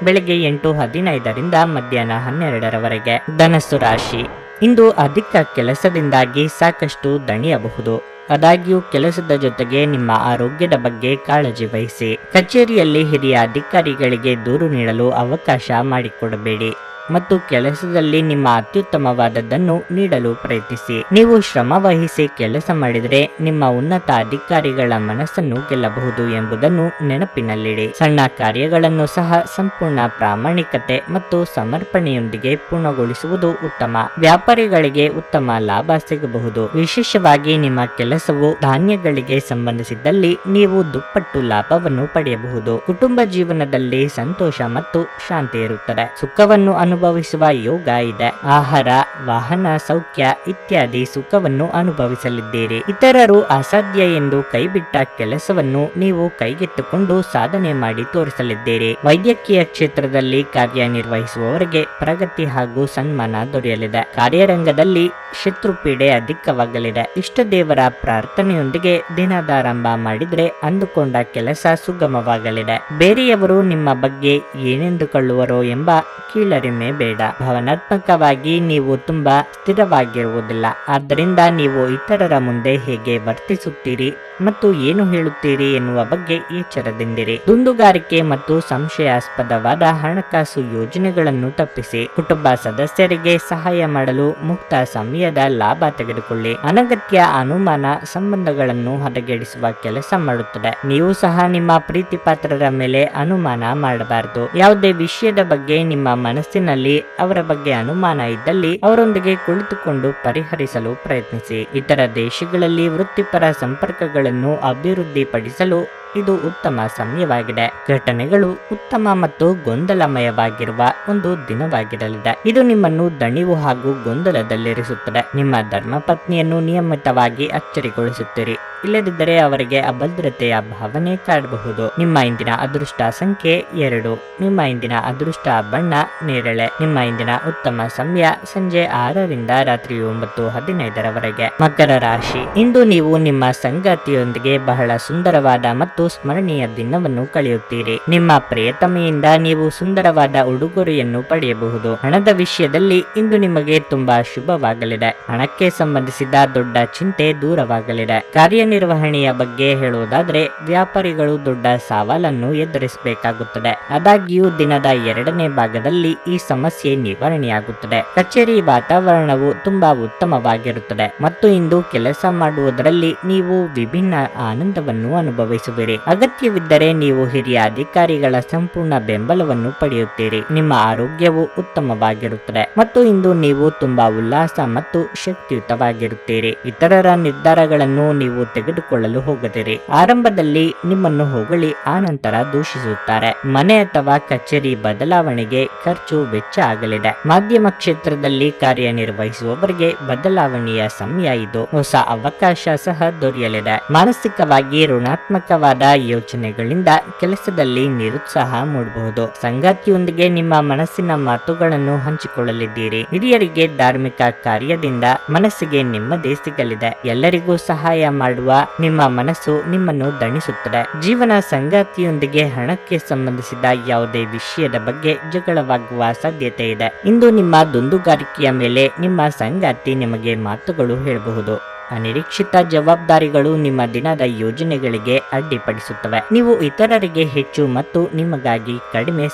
ಬೆಳಗ್ಗೆ 8:15 ರಿಂದ ಮಧ್ಯಾಹ್ನ 12ರವರೆಗೆ. ಧನಸ್ಸು ರಾಶಿ, ಇಂದು ಅಧಿಕ ಕೆಲಸದಿಂದಾಗಿ ಸಾಕಷ್ಟು ದಣಿಯಬಹುದು. ಆದಾಗ್ಯೂ ಕೆಲಸದ ಜೊತೆಗೆ ನಿಮ್ಮ ಆರೋಗ್ಯದ ಬಗ್ಗೆ ಕಾಳಜಿ ವಹಿಸಿ. ಕಚೇರಿಯಲ್ಲಿ ಹಿರಿಯ ಅಧಿಕಾರಿಗಳಿಗೆ ದೂರು ನೀಡಲು ಅವಕಾಶ ಮಾಡಿಕೊಡಬೇಡಿ ಮತ್ತು ಕೆಲಸದಲ್ಲಿ ನಿಮ್ಮ ಅತ್ಯುತ್ತಮವಾದದ್ದನ್ನು ನೀಡಲು ಪ್ರಯತ್ನಿಸಿ. ನೀವು ಶ್ರಮ ವಹಿಸಿ ಕೆಲಸ ಮಾಡಿದರೆ ನಿಮ್ಮ ಉನ್ನತ ಅಧಿಕಾರಿಗಳ ಮನಸ್ಸನ್ನು ಗೆಲ್ಲಬಹುದು ಎಂಬುದನ್ನು ನೆನಪಿನಲ್ಲಿಡಿ. ಸಣ್ಣ ಕಾರ್ಯಗಳನ್ನು ಸಹ ಸಂಪೂರ್ಣ ಪ್ರಾಮಾಣಿಕತೆ ಮತ್ತು ಸಮರ್ಪಣೆಯೊಂದಿಗೆ ಪೂರ್ಣಗೊಳಿಸುವುದು ಉತ್ತಮ. ವ್ಯಾಪಾರಿಗಳಿಗೆ ಉತ್ತಮ ಲಾಭ ಸಿಗಬಹುದು. ವಿಶೇಷವಾಗಿ ನಿಮ್ಮ ಕೆಲಸವು ಧಾನ್ಯಗಳಿಗೆ ಸಂಬಂಧಿಸಿದ್ದಲ್ಲಿ ನೀವು ದುಪ್ಪಟ್ಟು ಲಾಭವನ್ನು ಪಡೆಯಬಹುದು. ಕುಟುಂಬ ಜೀವನದಲ್ಲಿ ಸಂತೋಷ ಮತ್ತು ಶಾಂತಿ ಇರುತ್ತದೆ. ಸುಖವನ್ನು ಅನುಭವಿಸುವ ಯೋಗ ಇದೆ. ಆಹಾರ, ವಾಹನ, ಸೌಖ್ಯ ಇತ್ಯಾದಿ ಸುಖವನ್ನು ಅನುಭವಿಸಲಿದ್ದೀರಿ. ಇತರರು ಅಸಾಧ್ಯ ಎಂದು ಕೈಬಿಟ್ಟ ಕೆಲಸವನ್ನು ನೀವು ಕೈಗೆತ್ತಿಕೊಂಡು ಸಾಧನೆ ಮಾಡಿ ತೋರಿಸಲಿದ್ದೀರಿ. ವೈದ್ಯಕೀಯ ಕ್ಷೇತ್ರದಲ್ಲಿ ಕಾರ್ಯನಿರ್ವಹಿಸುವವರಿಗೆ ಪ್ರಗತಿ ಹಾಗೂ ಸನ್ಮಾನ ದೊರೆಯಲಿದೆ. ಕಾರ್ಯರಂಗದಲ್ಲಿ ಶತ್ರುಪೀಡೆ ಅಧಿಕವಾಗಲಿದೆ. ಇಷ್ಟ ದೇವರ ಪ್ರಾರ್ಥನೆಯೊಂದಿಗೆ ದಿನದಾರಂಭ ಮಾಡಿದ್ರೆ ಅಂದುಕೊಂಡ ಕೆಲಸ ಸುಗಮವಾಗಲಿದೆ. ಬೇರೆಯವರು ನಿಮ್ಮ ಬಗ್ಗೆ ಏನೆಂದುಕೊಳ್ಳುವರೋ ಎಂಬ ಕೀಳರಿಮೆ ಬೇಡ. ಭಾವನಾತ್ಮಕವಾಗಿ ನೀವು ತುಂಬಾ ಸ್ಥಿರವಾಗಿರುವುದಿಲ್ಲ. ಆದ್ದರಿಂದ ನೀವು ಇತರರ ಮುಂದೆ ಹೇಗೆ ವರ್ತಿಸುತ್ತೀರಿ ಮತ್ತು ಏನು ಹೇಳುತ್ತೀರಿ ಎನ್ನುವ ಬಗ್ಗೆ ಎಚ್ಚರದಿಂದಿರಿ. ದುಂದುಗಾರಿಕೆ ಮತ್ತು ಸಂಶಯಾಸ್ಪದವಾದ ಹಣಕಾಸು ಯೋಜನೆಗಳನ್ನು ತಪ್ಪಿಸಿ. ಕುಟುಂಬ ಸದಸ್ಯರಿಗೆ ಸಹಾಯ ಮಾಡಲು ಮುಕ್ತ ಸಮಯದ ಲಾಭ ತೆಗೆದುಕೊಳ್ಳಿ. ಅನಗತ್ಯ ಅನುಮಾನ ಸಂಬಂಧಗಳನ್ನು ಹದಗೆಡಿಸುವ ಕೆಲಸ ಮಾಡುತ್ತದೆ. ನೀವು ಸಹ ನಿಮ್ಮ ಪ್ರೀತಿ ಪಾತ್ರರ ಮೇಲೆ ಅನುಮಾನ ಮಾಡಬಾರದು. ಯಾವುದೇ ವಿಷಯದ ಬಗ್ಗೆ ನಿಮ್ಮ ಮನಸ್ಸಿನಲ್ಲಿ ಅವರ ಬಗ್ಗೆ ಅನುಮಾನ ಇದ್ದಲ್ಲಿ ಅವರೊಂದಿಗೆ ಕುಳಿತುಕೊಂಡು ಪರಿಹರಿಸಲು ಪ್ರಯತ್ನಿಸಿ. ಇತರ ದೇಶಗಳಲ್ಲಿ ವೃತ್ತಿಪರ ಸಂಪರ್ಕಗಳನ್ನು ಅಭಿವೃದ್ಧಿಪಡಿಸಲು ಇದು ಉತ್ತಮ ಸಮಯವಾಗಿದೆ. ಘಟನೆಗಳು ಉತ್ತಮ ಮತ್ತು ಗೊಂದಲಮಯವಾಗಿರುವ ಒಂದು ದಿನವಾಗಿರಲಿದೆ. ಇದು ನಿಮ್ಮನ್ನು ದಣಿವು ಹಾಗೂ ಗೊಂದಲದಲ್ಲಿರಿಸುತ್ತದೆ. ನಿಮ್ಮ ಧರ್ಮಪತ್ನಿಯನ್ನು ನಿಯಮಿತವಾಗಿ ಅಚ್ಚರಿಗೊಳಿಸುತ್ತೀರಿ. ಇಲ್ಲದಿದ್ದರೆ ಅವರಿಗೆ ಅಭದ್ರತೆಯ ಭಾವನೆ ಕಾಡಬಹುದು. ನಿಮ್ಮ ಇಂದಿನ ಅದೃಷ್ಟ ಸಂಖ್ಯೆ 2. ನಿಮ್ಮ ಇಂದಿನ ಅದೃಷ್ಟ ಬಣ್ಣ ನೇರಳೆ. ನಿಮ್ಮ ಇಂದಿನ ಉತ್ತಮ ಸಮಯ ಸಂಜೆ 6ರಿಂದ ರಾತ್ರಿ 9:15 ಮಕರ ರಾಶಿ. ಇಂದು ನೀವು ನಿಮ್ಮ ಸಂಗಾತಿಯೊಂದಿಗೆ ಬಹಳ ಸುಂದರವಾದ ಮತ್ತು ಸ್ಮರಣೀಯ ದಿನವನ್ನು ಕಳೆಯುತ್ತೀರಿ. ನಿಮ್ಮ ಪ್ರಿಯತಮೆಯಿಂದ ನೀವು ಸುಂದರವಾದ ಉಡುಗೊರೆಯನ್ನು ಪಡೆಯಬಹುದು. ಹಣದ ವಿಷಯದಲ್ಲಿ ಇಂದು ನಿಮಗೆ ತುಂಬಾ ಶುಭವಾಗಲಿದೆ. ಹಣಕ್ಕೆ ಸಂಬಂಧಿಸಿದ ದೊಡ್ಡ ಚಿಂತೆ ದೂರವಾಗಲಿದೆ. ಕಾರ್ಯನಿರ್ವಹಣೆಯ ಬಗ್ಗೆ ಹೇಳುವುದಾದ್ರೆ ವ್ಯಾಪಾರಿಗಳು ದೊಡ್ಡ ಸವಾಲನ್ನು ಎದುರಿಸಬೇಕಾಗುತ್ತದೆ. ಆದಾಗ್ಯೂ ದಿನದ 2ನೇ ಭಾಗದಲ್ಲಿ ಈ ಸಮಸ್ಯೆ ನಿವಾರಣೆಯಾಗುತ್ತದೆ. ಕಚೇರಿ ವಾತಾವರಣವು ತುಂಬಾ ಉತ್ತಮವಾಗಿರುತ್ತದೆ ಮತ್ತು ಇಂದು ಕೆಲಸ ಮಾಡುವುದರಲ್ಲಿ ನೀವು ವಿಭಿನ್ನ ಆನಂದವನ್ನು ಅನುಭವಿಸುವಿರಿ. ಅಗತ್ಯವಿದ್ದರೆ ನೀವು ಹಿರಿಯ ಅಧಿಕಾರಿಗಳ ಸಂಪೂರ್ಣ ಬೆಂಬಲವನ್ನು ಪಡೆಯುತ್ತೀರಿ. ನಿಮ್ಮ ಆರೋಗ್ಯವು ಉತ್ತಮವಾಗಿರುತ್ತದೆ ಮತ್ತು ಇಂದು ನೀವು ತುಂಬಾ ಉಲ್ಲಾಸ ಮತ್ತು ಶಕ್ತಿಯುತವಾಗಿರುತ್ತೀರಿ. ಇತರರ ನಿರ್ಧಾರಗಳನ್ನು ನೀವು ತೆಗೆದುಕೊಳ್ಳಲು ಹೋಗದಿರಿ. ಆರಂಭದಲ್ಲಿ ನಿಮ್ಮನ್ನು ಹೊಗಳಿ ಆನಂತರ ದೂಷಿಸುತ್ತಾರೆ. ಮನೆ ಅಥವಾ ಕಚೇರಿ ಬದಲಾವಣೆಗೆ ಖರ್ಚು ವೆಚ್ಚ ಆಗಲಿದೆ. ಮಾಧ್ಯಮ ಕ್ಷೇತ್ರದಲ್ಲಿ ಕಾರ್ಯನಿರ್ವಹಿಸುವವರಿಗೆ ಬದಲಾವಣೆಯ ಸಮಯ ಇದು. ಹೊಸ ಅವಕಾಶ ಸಹ ದೊರೆಯಲಿದೆ. ಮಾನಸಿಕವಾಗಿ ಋಣಾತ್ಮಕವಾದ ಯೋಚನೆಗಳಿಂದ ಕೆಲಸದಲ್ಲಿ ನಿರುತ್ಸಾಹ ಮೂಡಬಹುದು. ಸಂಗಾತಿಯೊಂದಿಗೆ ನಿಮ್ಮ ಮನಸ್ಸಿನ ಮಾತುಗಳನ್ನು ಹಂಚಿಕೊಳ್ಳಲಿದ್ದೀರಿ. ಹಿರಿಯರಿಗೆ ಧಾರ್ಮಿಕ ಕಾರ್ಯದಿಂದ ಮನಸ್ಸಿಗೆ ನೆಮ್ಮದಿ ಸಿಗಲಿದೆ. ಎಲ್ಲರಿಗೂ ಸಹಾಯ ಮಾಡುವ ನಿಮ್ಮ ಮನಸ್ಸು ನಿಮ್ಮನ್ನು ದಣಿಸುತ್ತದೆ. ಜೀವನ ಸಂಗಾತಿಯೊಂದಿಗೆ ಹಣಕ್ಕೆ ಸಂಬಂಧಿಸಿದ ಯಾವುದೇ ವಿಷಯದ ಬಗ್ಗೆ ಜಗಳವಾಗುವ ಸಾಧ್ಯತೆ ಇದೆ. ಇಂದು ನಿಮ್ಮ ದುಂದುಗಾರಿಕೆಯ ಮೇಲೆ ನಿಮ್ಮ ಸಂಗಾತಿ ನಿಮಗೆ ಮಾತುಗಳು ಹೇಳಬಹುದು. ಅನಿರೀಕ್ಷಿತ ಜವಾಬ್ದಾರಿಗಳು ನಿಮ್ಮ ದಿನದ ಯೋಜನೆಗಳಿಗೆ ಅಡ್ಡಿಪಡಿಸುತ್ತವೆ. ನೀವು ಇತರರಿಗೆ ಹೆಚ್ಚು ಮತ್ತು ನಿಮಗಾಗಿ ಕಡಿಮೆ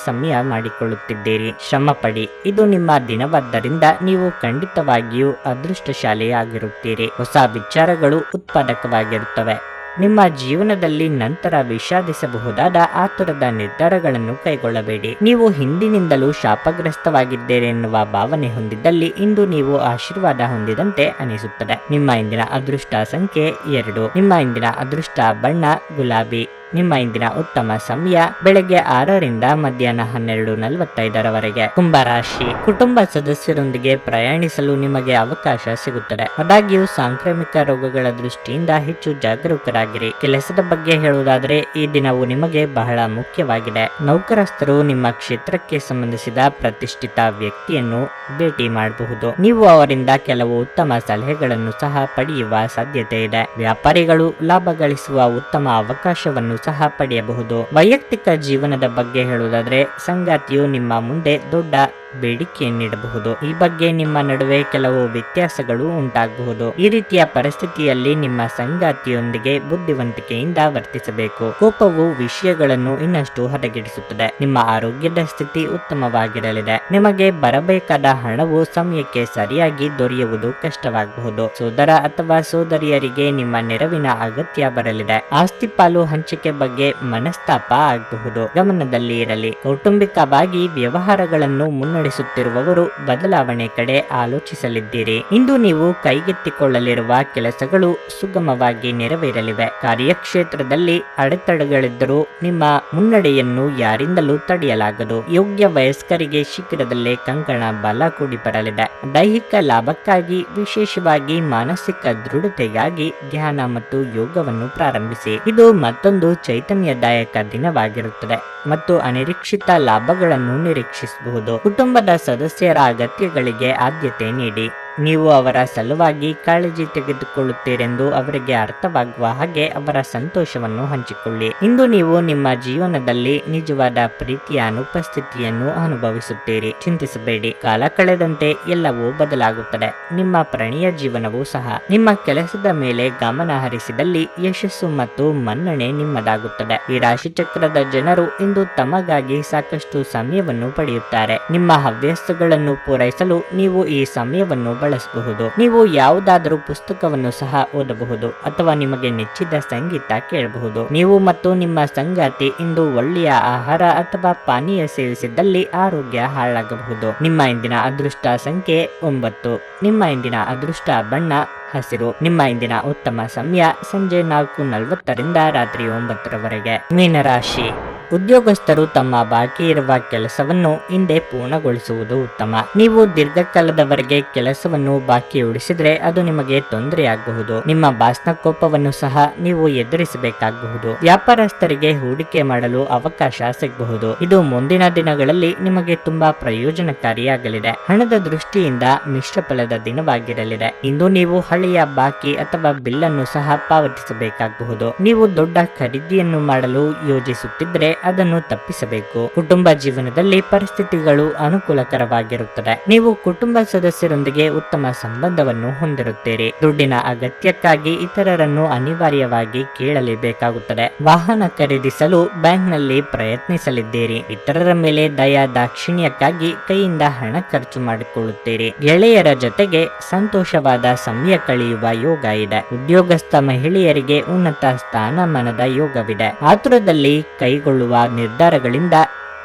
ಸಮಯ ಮಾಡಿಕೊಳ್ಳುತ್ತಿದ್ದೀರಿ. ಶ್ರಮ ಪಡಿ. ಇದು ನಿಮ್ಮ ದಿನವಾದ್ದರಿಂದ ನೀವು ಖಂಡಿತವಾಗಿಯೂ ಅದೃಷ್ಟಶಾಲಿಯಾಗಿರುತ್ತೀರಿ. ಹೊಸ ವಿಚಾರಗಳು ಉತ್ಪಾದಕವಾಗಿರುತ್ತವೆ. ನಿಮ್ಮ ಜೀವನದಲ್ಲಿ ನಂತರ ವಿಷಾದಿಸಬಹುದಾದ ಆತುರದ ನಿರ್ಧಾರಗಳನ್ನು ಕೈಗೊಳ್ಳಬೇಡಿ. ನೀವು ಹಿಂದಿನಿಂದಲೂ ಶಾಪಗ್ರಸ್ತವಾಗಿದ್ದೀರೆನ್ನುವ ಭಾವನೆ ಹೊಂದಿದ್ದಲ್ಲಿ ಇಂದು ನೀವು ಆಶೀರ್ವಾದ ಹೊಂದಿದಂತೆ ಅನಿಸುತ್ತದೆ. ನಿಮ್ಮ ಇಂದಿನ ಅದೃಷ್ಟ ಸಂಖ್ಯೆ 2. ನಿಮ್ಮ ಇಂದಿನ ಅದೃಷ್ಟ ಬಣ್ಣ ಗುಲಾಬಿ. ನಿಮ್ಮ ಇಂದಿನ ಉತ್ತಮ ಸಮಯ ಬೆಳಗ್ಗೆ 6ರಿಂದ ಮಧ್ಯಾಹ್ನ 12:45 ಕುಂಭರಾಶಿ. ಕುಟುಂಬ ಸದಸ್ಯರೊಂದಿಗೆ ಪ್ರಯಾಣಿಸಲು ನಿಮಗೆ ಅವಕಾಶ ಸಿಗುತ್ತದೆ. ಆದಾಗ್ಯೂ ಸಾಂಕ್ರಾಮಿಕ ರೋಗಗಳ ದೃಷ್ಟಿಯಿಂದ ಹೆಚ್ಚು ಜಾಗರೂಕರಾಗಿರಿ. ಕೆಲಸದ ಬಗ್ಗೆ ಹೇಳುವುದಾದರೆ ಈ ದಿನವು ನಿಮಗೆ ಬಹಳ ಮುಖ್ಯವಾಗಿದೆ. ನೌಕರಸ್ಥರು ನಿಮ್ಮ ಕ್ಷೇತ್ರಕ್ಕೆ ಸಂಬಂಧಿಸಿದ ಪ್ರತಿಷ್ಠಿತ ವ್ಯಕ್ತಿಯನ್ನು ಭೇಟಿ ಮಾಡಬಹುದು. ನೀವು ಅವರಿಂದ ಕೆಲವು ಉತ್ತಮ ಸಲಹೆಗಳನ್ನು ಸಹ ಪಡೆಯುವ ಸಾಧ್ಯತೆ ಇದೆ. ವ್ಯಾಪಾರಿಗಳು ಲಾಭ ಗಳಿಸುವ ಉತ್ತಮ ಅವಕಾಶವನ್ನು ಸಹ ಪಡೆಯಬಹುದು. ವೈಯಕ್ತಿಕ ಜೀವನದ ಬಗ್ಗೆ ಹೇಳುವುದಾದ್ರೆ ಸಂಗಾತಿಯು ನಿಮ್ಮ ಮುಂದೆ ದೊಡ್ಡ ಬೇಡಿಕೆಯನ್ನಿಡಬಹುದು. ಈ ಬಗ್ಗೆ ನಿಮ್ಮ ನಡುವೆ ಕೆಲವು ವ್ಯತ್ಯಾಸಗಳು ಉಂಟಾಗಬಹುದು. ಈ ರೀತಿಯ ಪರಿಸ್ಥಿತಿಯಲ್ಲಿ ನಿಮ್ಮ ಸಂಗಾತಿಯೊಂದಿಗೆ ಬುದ್ಧಿವಂತಿಕೆಯಿಂದ ವರ್ತಿಸಬೇಕು. ಕೋಪವು ವಿಷಯಗಳನ್ನು ಇನ್ನಷ್ಟು ಹದಗೆಡಿಸುತ್ತದೆ. ನಿಮ್ಮ ಆರೋಗ್ಯದ ಸ್ಥಿತಿ ಉತ್ತಮವಾಗಿರಲಿದೆ. ನಿಮಗೆ ಬರಬೇಕಾದ ಹಣವು ಸಮಯಕ್ಕೆ ಸರಿಯಾಗಿ ದೊರೆಯುವುದು ಕಷ್ಟವಾಗಬಹುದು. ಸೋದರ ಅಥವಾ ಸೋದರಿಯರಿಗೆ ನಿಮ್ಮ ನೆರವಿನ ಅಗತ್ಯ ಬರಲಿದೆ. ಆಸ್ತಿ ಪಾಲು ಹಂಚಿಕೆ ಬಗ್ಗೆ ಮನಸ್ತಾಪ ಆಗಬಹುದು. ಗಮನದಲ್ಲಿ ಇರಲಿ. ಕೌಟುಂಬಿಕವಾಗಿ ವ್ಯವಹಾರಗಳನ್ನು ಮುನ್ನಡೆಸುತ್ತಿರುವವರು ಬದಲಾವಣೆ ಕಡೆ ಆಲೋಚಿಸಲಿದ್ದೀರಿ. ಇಂದು ನೀವು ಕೈಗೆತ್ತಿಕೊಳ್ಳಲಿರುವ ಕೆಲಸಗಳು ಸುಗಮವಾಗಿ ನೆರವೇರಲಿವೆ. ಕಾರ್ಯಕ್ಷೇತ್ರದಲ್ಲಿ ಅಡೆತಡೆಗಳಿದ್ದರೂ ನಿಮ್ಮ ಮುನ್ನಡೆಯನ್ನು ಯಾರಿಂದಲೂ ತಡೆಯಲಾಗದು. ಯೋಗ್ಯ ವಯಸ್ಕರಿಗೆ ಶೀಘ್ರದಲ್ಲೇ ಕಂಕಣ ಬಲ ಕೂಡಿ ಬರಲಿದೆ. ದೈಹಿಕ ಲಾಭಕ್ಕಾಗಿ, ವಿಶೇಷವಾಗಿ ಮಾನಸಿಕ ದೃಢತೆಗಾಗಿ ಧ್ಯಾನ ಮತ್ತು ಯೋಗವನ್ನು ಪ್ರಾರಂಭಿಸಿ. ಇದು ಮತ್ತೊಂದು ಚೈತನ್ಯದಾಯಕ ದಿನವಾಗಿರುತ್ತದೆ ಮತ್ತು ಅನಿರೀಕ್ಷಿತ ಲಾಭಗಳನ್ನು ನಿರೀಕ್ಷಿಸಬಹುದು. ಕುಟುಂಬದ ಸದಸ್ಯರ ಅಗತ್ಯಗಳಿಗೆ ಆದ್ಯತೆ ನೀಡಿ. ನೀವು ಅವರ ಸಲುವಾಗಿ ಕಾಳಜಿ ತೆಗೆದುಕೊಳ್ಳುತ್ತೀರೆಂದು ಅವರಿಗೆ ಅರ್ಥವಾಗುವ ಹಾಗೆ ಅವರ ಸಂತೋಷವನ್ನು ಹಂಚಿಕೊಳ್ಳಿ. ಇಂದು ನೀವು ನಿಮ್ಮ ಜೀವನದಲ್ಲಿ ನಿಜವಾದ ಪ್ರೀತಿಯ ಅನುಪಸ್ಥಿತಿಯನ್ನು ಅನುಭವಿಸುತ್ತೀರಿ. ಚಿಂತಿಸಬೇಡಿ. ಕಾಲ ಕಳೆದಂತೆ ಎಲ್ಲವೂ ಬದಲಾಗುತ್ತದೆ. ನಿಮ್ಮ ಪ್ರಣಯ ಜೀವನವೂ ಸಹ. ನಿಮ್ಮ ಕೆಲಸದ ಮೇಲೆ ಗಮನ ಹರಿಸಿದಲ್ಲಿ ಯಶಸ್ಸು ಮತ್ತು ಮನ್ನಣೆ ನಿಮ್ಮದಾಗುತ್ತದೆ. ಈ ರಾಶಿಚಕ್ರದ ಜನರು ಇಂದು ತಮಗಾಗಿ ಸಾಕಷ್ಟು ಸಮಯವನ್ನು ಪಡೆಯುತ್ತಾರೆ. ನಿಮ್ಮ ಹವ್ಯಾಸಗಳನ್ನು ಪೂರೈಸಲು ನೀವು ಈ ಸಮಯವನ್ನು ಬಳಸಬಹುದು. ನೀವು ಯಾವುದಾದರೂ ಪುಸ್ತಕವನ್ನು ಸಹ ಓದಬಹುದು ಅಥವಾ ನಿಮಗೆ ನೆಚ್ಚಿದ ಸಂಗೀತ ಕೇಳಬಹುದು. ನೀವು ಮತ್ತು ನಿಮ್ಮ ಸಂಗಾತಿ ಇಂದು ಒಳ್ಳೆಯ ಆಹಾರ ಅಥವಾ ಪಾನೀಯ ಸೇವಿಸಿದಲ್ಲಿ ಆರೋಗ್ಯ ಹಾಳಾಗಬಹುದು. ನಿಮ್ಮ ಇಂದಿನ ಅದೃಷ್ಟ ಸಂಖ್ಯೆ 9. ನಿಮ್ಮ ಇಂದಿನ ಅದೃಷ್ಟ ಬಣ್ಣ ಹಸಿರು. ನಿಮ್ಮ ಇಂದಿನ ಉತ್ತಮ ಸಮಯ ಸಂಜೆ 4:40 ರಾತ್ರಿ 9 ಮೀನರಾಶಿ. ಉದ್ಯೋಗಸ್ಥರು ತಮ್ಮ ಬಾಕಿ ಇರುವ ಕೆಲಸವನ್ನು ಹಿಂದೆ ಪೂರ್ಣಗೊಳಿಸುವುದು ಉತ್ತಮ. ನೀವು ದೀರ್ಘಕಾಲದವರೆಗೆ ಕೆಲಸವನ್ನು ಬಾಕಿ ಉಳಿಸಿದ್ರೆ ಅದು ನಿಮಗೆ ತೊಂದರೆಯಾಗಬಹುದು. ನಿಮ್ಮ ಬಾಸ್ನ ಕೋಪವನ್ನು ಸಹ ನೀವು ಎದುರಿಸಬೇಕಾಗಬಹುದು. ವ್ಯಾಪಾರಸ್ಥರಿಗೆ ಹೂಡಿಕೆ ಮಾಡಲು ಅವಕಾಶ ಸಿಗಬಹುದು. ಇದು ಮುಂದಿನ ದಿನಗಳಲ್ಲಿ ನಿಮಗೆ ತುಂಬಾ ಪ್ರಯೋಜನಕಾರಿಯಾಗಲಿದೆ. ಹಣದ ದೃಷ್ಟಿಯಿಂದ ಮಿಶ್ರ ಫಲದ ದಿನವಾಗಿರಲಿದೆ. ಇಂದು ನೀವು ಹಳೆಯ ಬಾಕಿ ಅಥವಾ ಬಿಲ್ಲನ್ನು ಸಹ ಪಾವತಿಸಬೇಕಾಗಬಹುದು. ನೀವು ದೊಡ್ಡ ಖರೀದಿಯನ್ನು ಮಾಡಲು ಯೋಜಿಸುತ್ತಿದ್ದರೆ ಅದನ್ನು ತಪ್ಪಿಸಬೇಕು. ಕುಟುಂಬ ಜೀವನದಲ್ಲಿ ಪರಿಸ್ಥಿತಿಗಳು ಅನುಕೂಲಕರವಾಗಿರುತ್ತದೆ. ನೀವು ಕುಟುಂಬ ಸದಸ್ಯರೊಂದಿಗೆ ಉತ್ತಮ ಸಂಬಂಧವನ್ನು ಹೊಂದಿರುತ್ತೀರಿ. ದುಡ್ಡಿನ ಅಗತ್ಯಕ್ಕಾಗಿ ಇತರರನ್ನು ಅನಿವಾರ್ಯವಾಗಿ ಕೇಳಲೇಬೇಕಾಗುತ್ತದೆ. ವಾಹನ ಖರೀದಿಸಲು ಬ್ಯಾಂಕ್ನಲ್ಲಿ ಪ್ರಯತ್ನಿಸಲಿದ್ದೀರಿ. ಇತರರ ಮೇಲೆ ದಯಾ ದಾಕ್ಷಿಣ್ಯಕ್ಕಾಗಿ ಕೈಯಿಂದ ಹಣ ಖರ್ಚು ಮಾಡಿಕೊಳ್ಳುತ್ತೀರಿ. ಗೆಳೆಯರ ಜೊತೆಗೆ ಸಂತೋಷವಾದ ಸಮಯ ಕಳೆಯುವ ಯೋಗ ಇದೆ. ಉದ್ಯೋಗಸ್ಥ ಮಹಿಳೆಯರಿಗೆ ಉನ್ನತ ಸ್ಥಾನಮಾನದ ಯೋಗವಿದೆ. ಆತುರದಲ್ಲಿ ಕೈಗೊಳ್ಳುವ ನಿರ್ಧಾರಗಳಿಂದ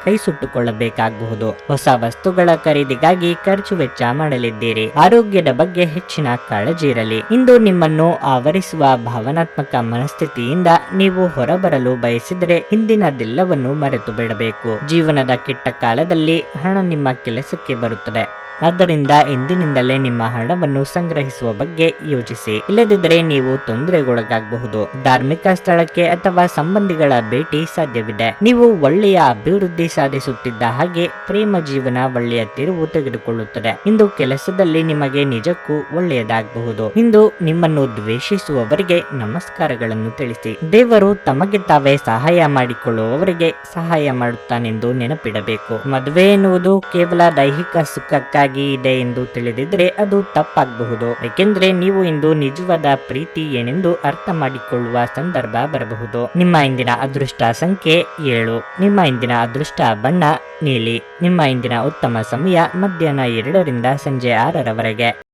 ಕೈ ಸುಟ್ಟುಕೊಳ್ಳಬೇಕಾಗಬಹುದು. ಹೊಸ ವಸ್ತುಗಳ ಖರೀದಿಗಾಗಿ ಖರ್ಚು ವೆಚ್ಚ ಮಾಡಲಿದ್ದೀರಿ. ಆರೋಗ್ಯದ ಬಗ್ಗೆ ಹೆಚ್ಚಿನ ಕಾಳಜಿ ಇರಲಿ. ಇಂದು ನಿಮ್ಮನ್ನು ಆವರಿಸುವ ಭಾವನಾತ್ಮಕ ಮನಸ್ಥಿತಿಯಿಂದ ನೀವು ಹೊರಬರಲು ಬಯಸಿದರೆ ಹಿಂದಿನದೆಲ್ಲವನ್ನು ಮರೆತು ಬಿಡಬೇಕು. ಜೀವನದ ಕೆಟ್ಟ ಕಾಲದಲ್ಲಿ ಹಣ ನಿಮ್ಮ ಕೆಲಸಕ್ಕೆ ಬರುತ್ತದೆ. ಆದ್ದರಿಂದ ಇಂದಿನಿಂದಲೇ ನಿಮ್ಮ ಹಣವನ್ನು ಸಂಗ್ರಹಿಸುವ ಬಗ್ಗೆ ಯೋಚಿಸಿ. ಇಲ್ಲದಿದ್ದರೆ ನೀವು ತೊಂದರೆಗೊಳಗಾಗಬಹುದು. ಧಾರ್ಮಿಕ ಸ್ಥಳಕ್ಕೆ ಅಥವಾ ಸಂಬಂಧಿಗಳ ಭೇಟಿ ಸಾಧ್ಯವಿದೆ. ನೀವು ಒಳ್ಳೆಯ ಅಭಿವೃದ್ಧಿ ಸಾಧಿಸುತ್ತಿದ್ದ ಹಾಗೆ ಪ್ರೇಮ ಜೀವನ ಒಳ್ಳೆಯ ತಿರುವು ತೆಗೆದುಕೊಳ್ಳುತ್ತದೆ. ಇಂದು ಕೆಲಸದಲ್ಲಿ ನಿಮಗೆ ನಿಜಕ್ಕೂ ಒಳ್ಳೆಯದಾಗಬಹುದು. ಇಂದು ನಿಮ್ಮನ್ನು ದ್ವೇಷಿಸುವವರಿಗೆ ನಮಸ್ಕಾರಗಳನ್ನು ತಿಳಿಸಿ. ದೇವರು ತಮಗೆ ತಾವೇ ಸಹಾಯ ಮಾಡಿಕೊಳ್ಳುವವರಿಗೆ ಸಹಾಯ ಮಾಡುತ್ತಾನೆಂದು ನೆನಪಿಡಬೇಕು. ಮದುವೆ ಎನ್ನುವುದು ಕೇವಲ ದೈಹಿಕ ಸುಖಕ್ಕಾಗಿ ಇದೆ ಎಂದು ತಿಳಿದಿದ್ರೆ ಅದು ತಪ್ಪಾಗಬಹುದು. ಏಕೆಂದರೆ ನೀವು ಇಂದು ನಿಜವಾದ ಪ್ರೀತಿ ಏನೆಂದು ಅರ್ಥ ಮಾಡಿಕೊಳ್ಳುವ ಸಂದರ್ಭ ಬರಬಹುದು. ನಿಮ್ಮ ಇಂದಿನ ಅದೃಷ್ಟ ಸಂಖ್ಯೆ 7. ನಿಮ್ಮ ಇಂದಿನ ಅದೃಷ್ಟ ಬಣ್ಣ ನೀಲಿ. ನಿಮ್ಮ ಇಂದಿನ ಉತ್ತಮ ಸಮಯ ಮಧ್ಯಾಹ್ನ 2 ಸಂಜೆ 6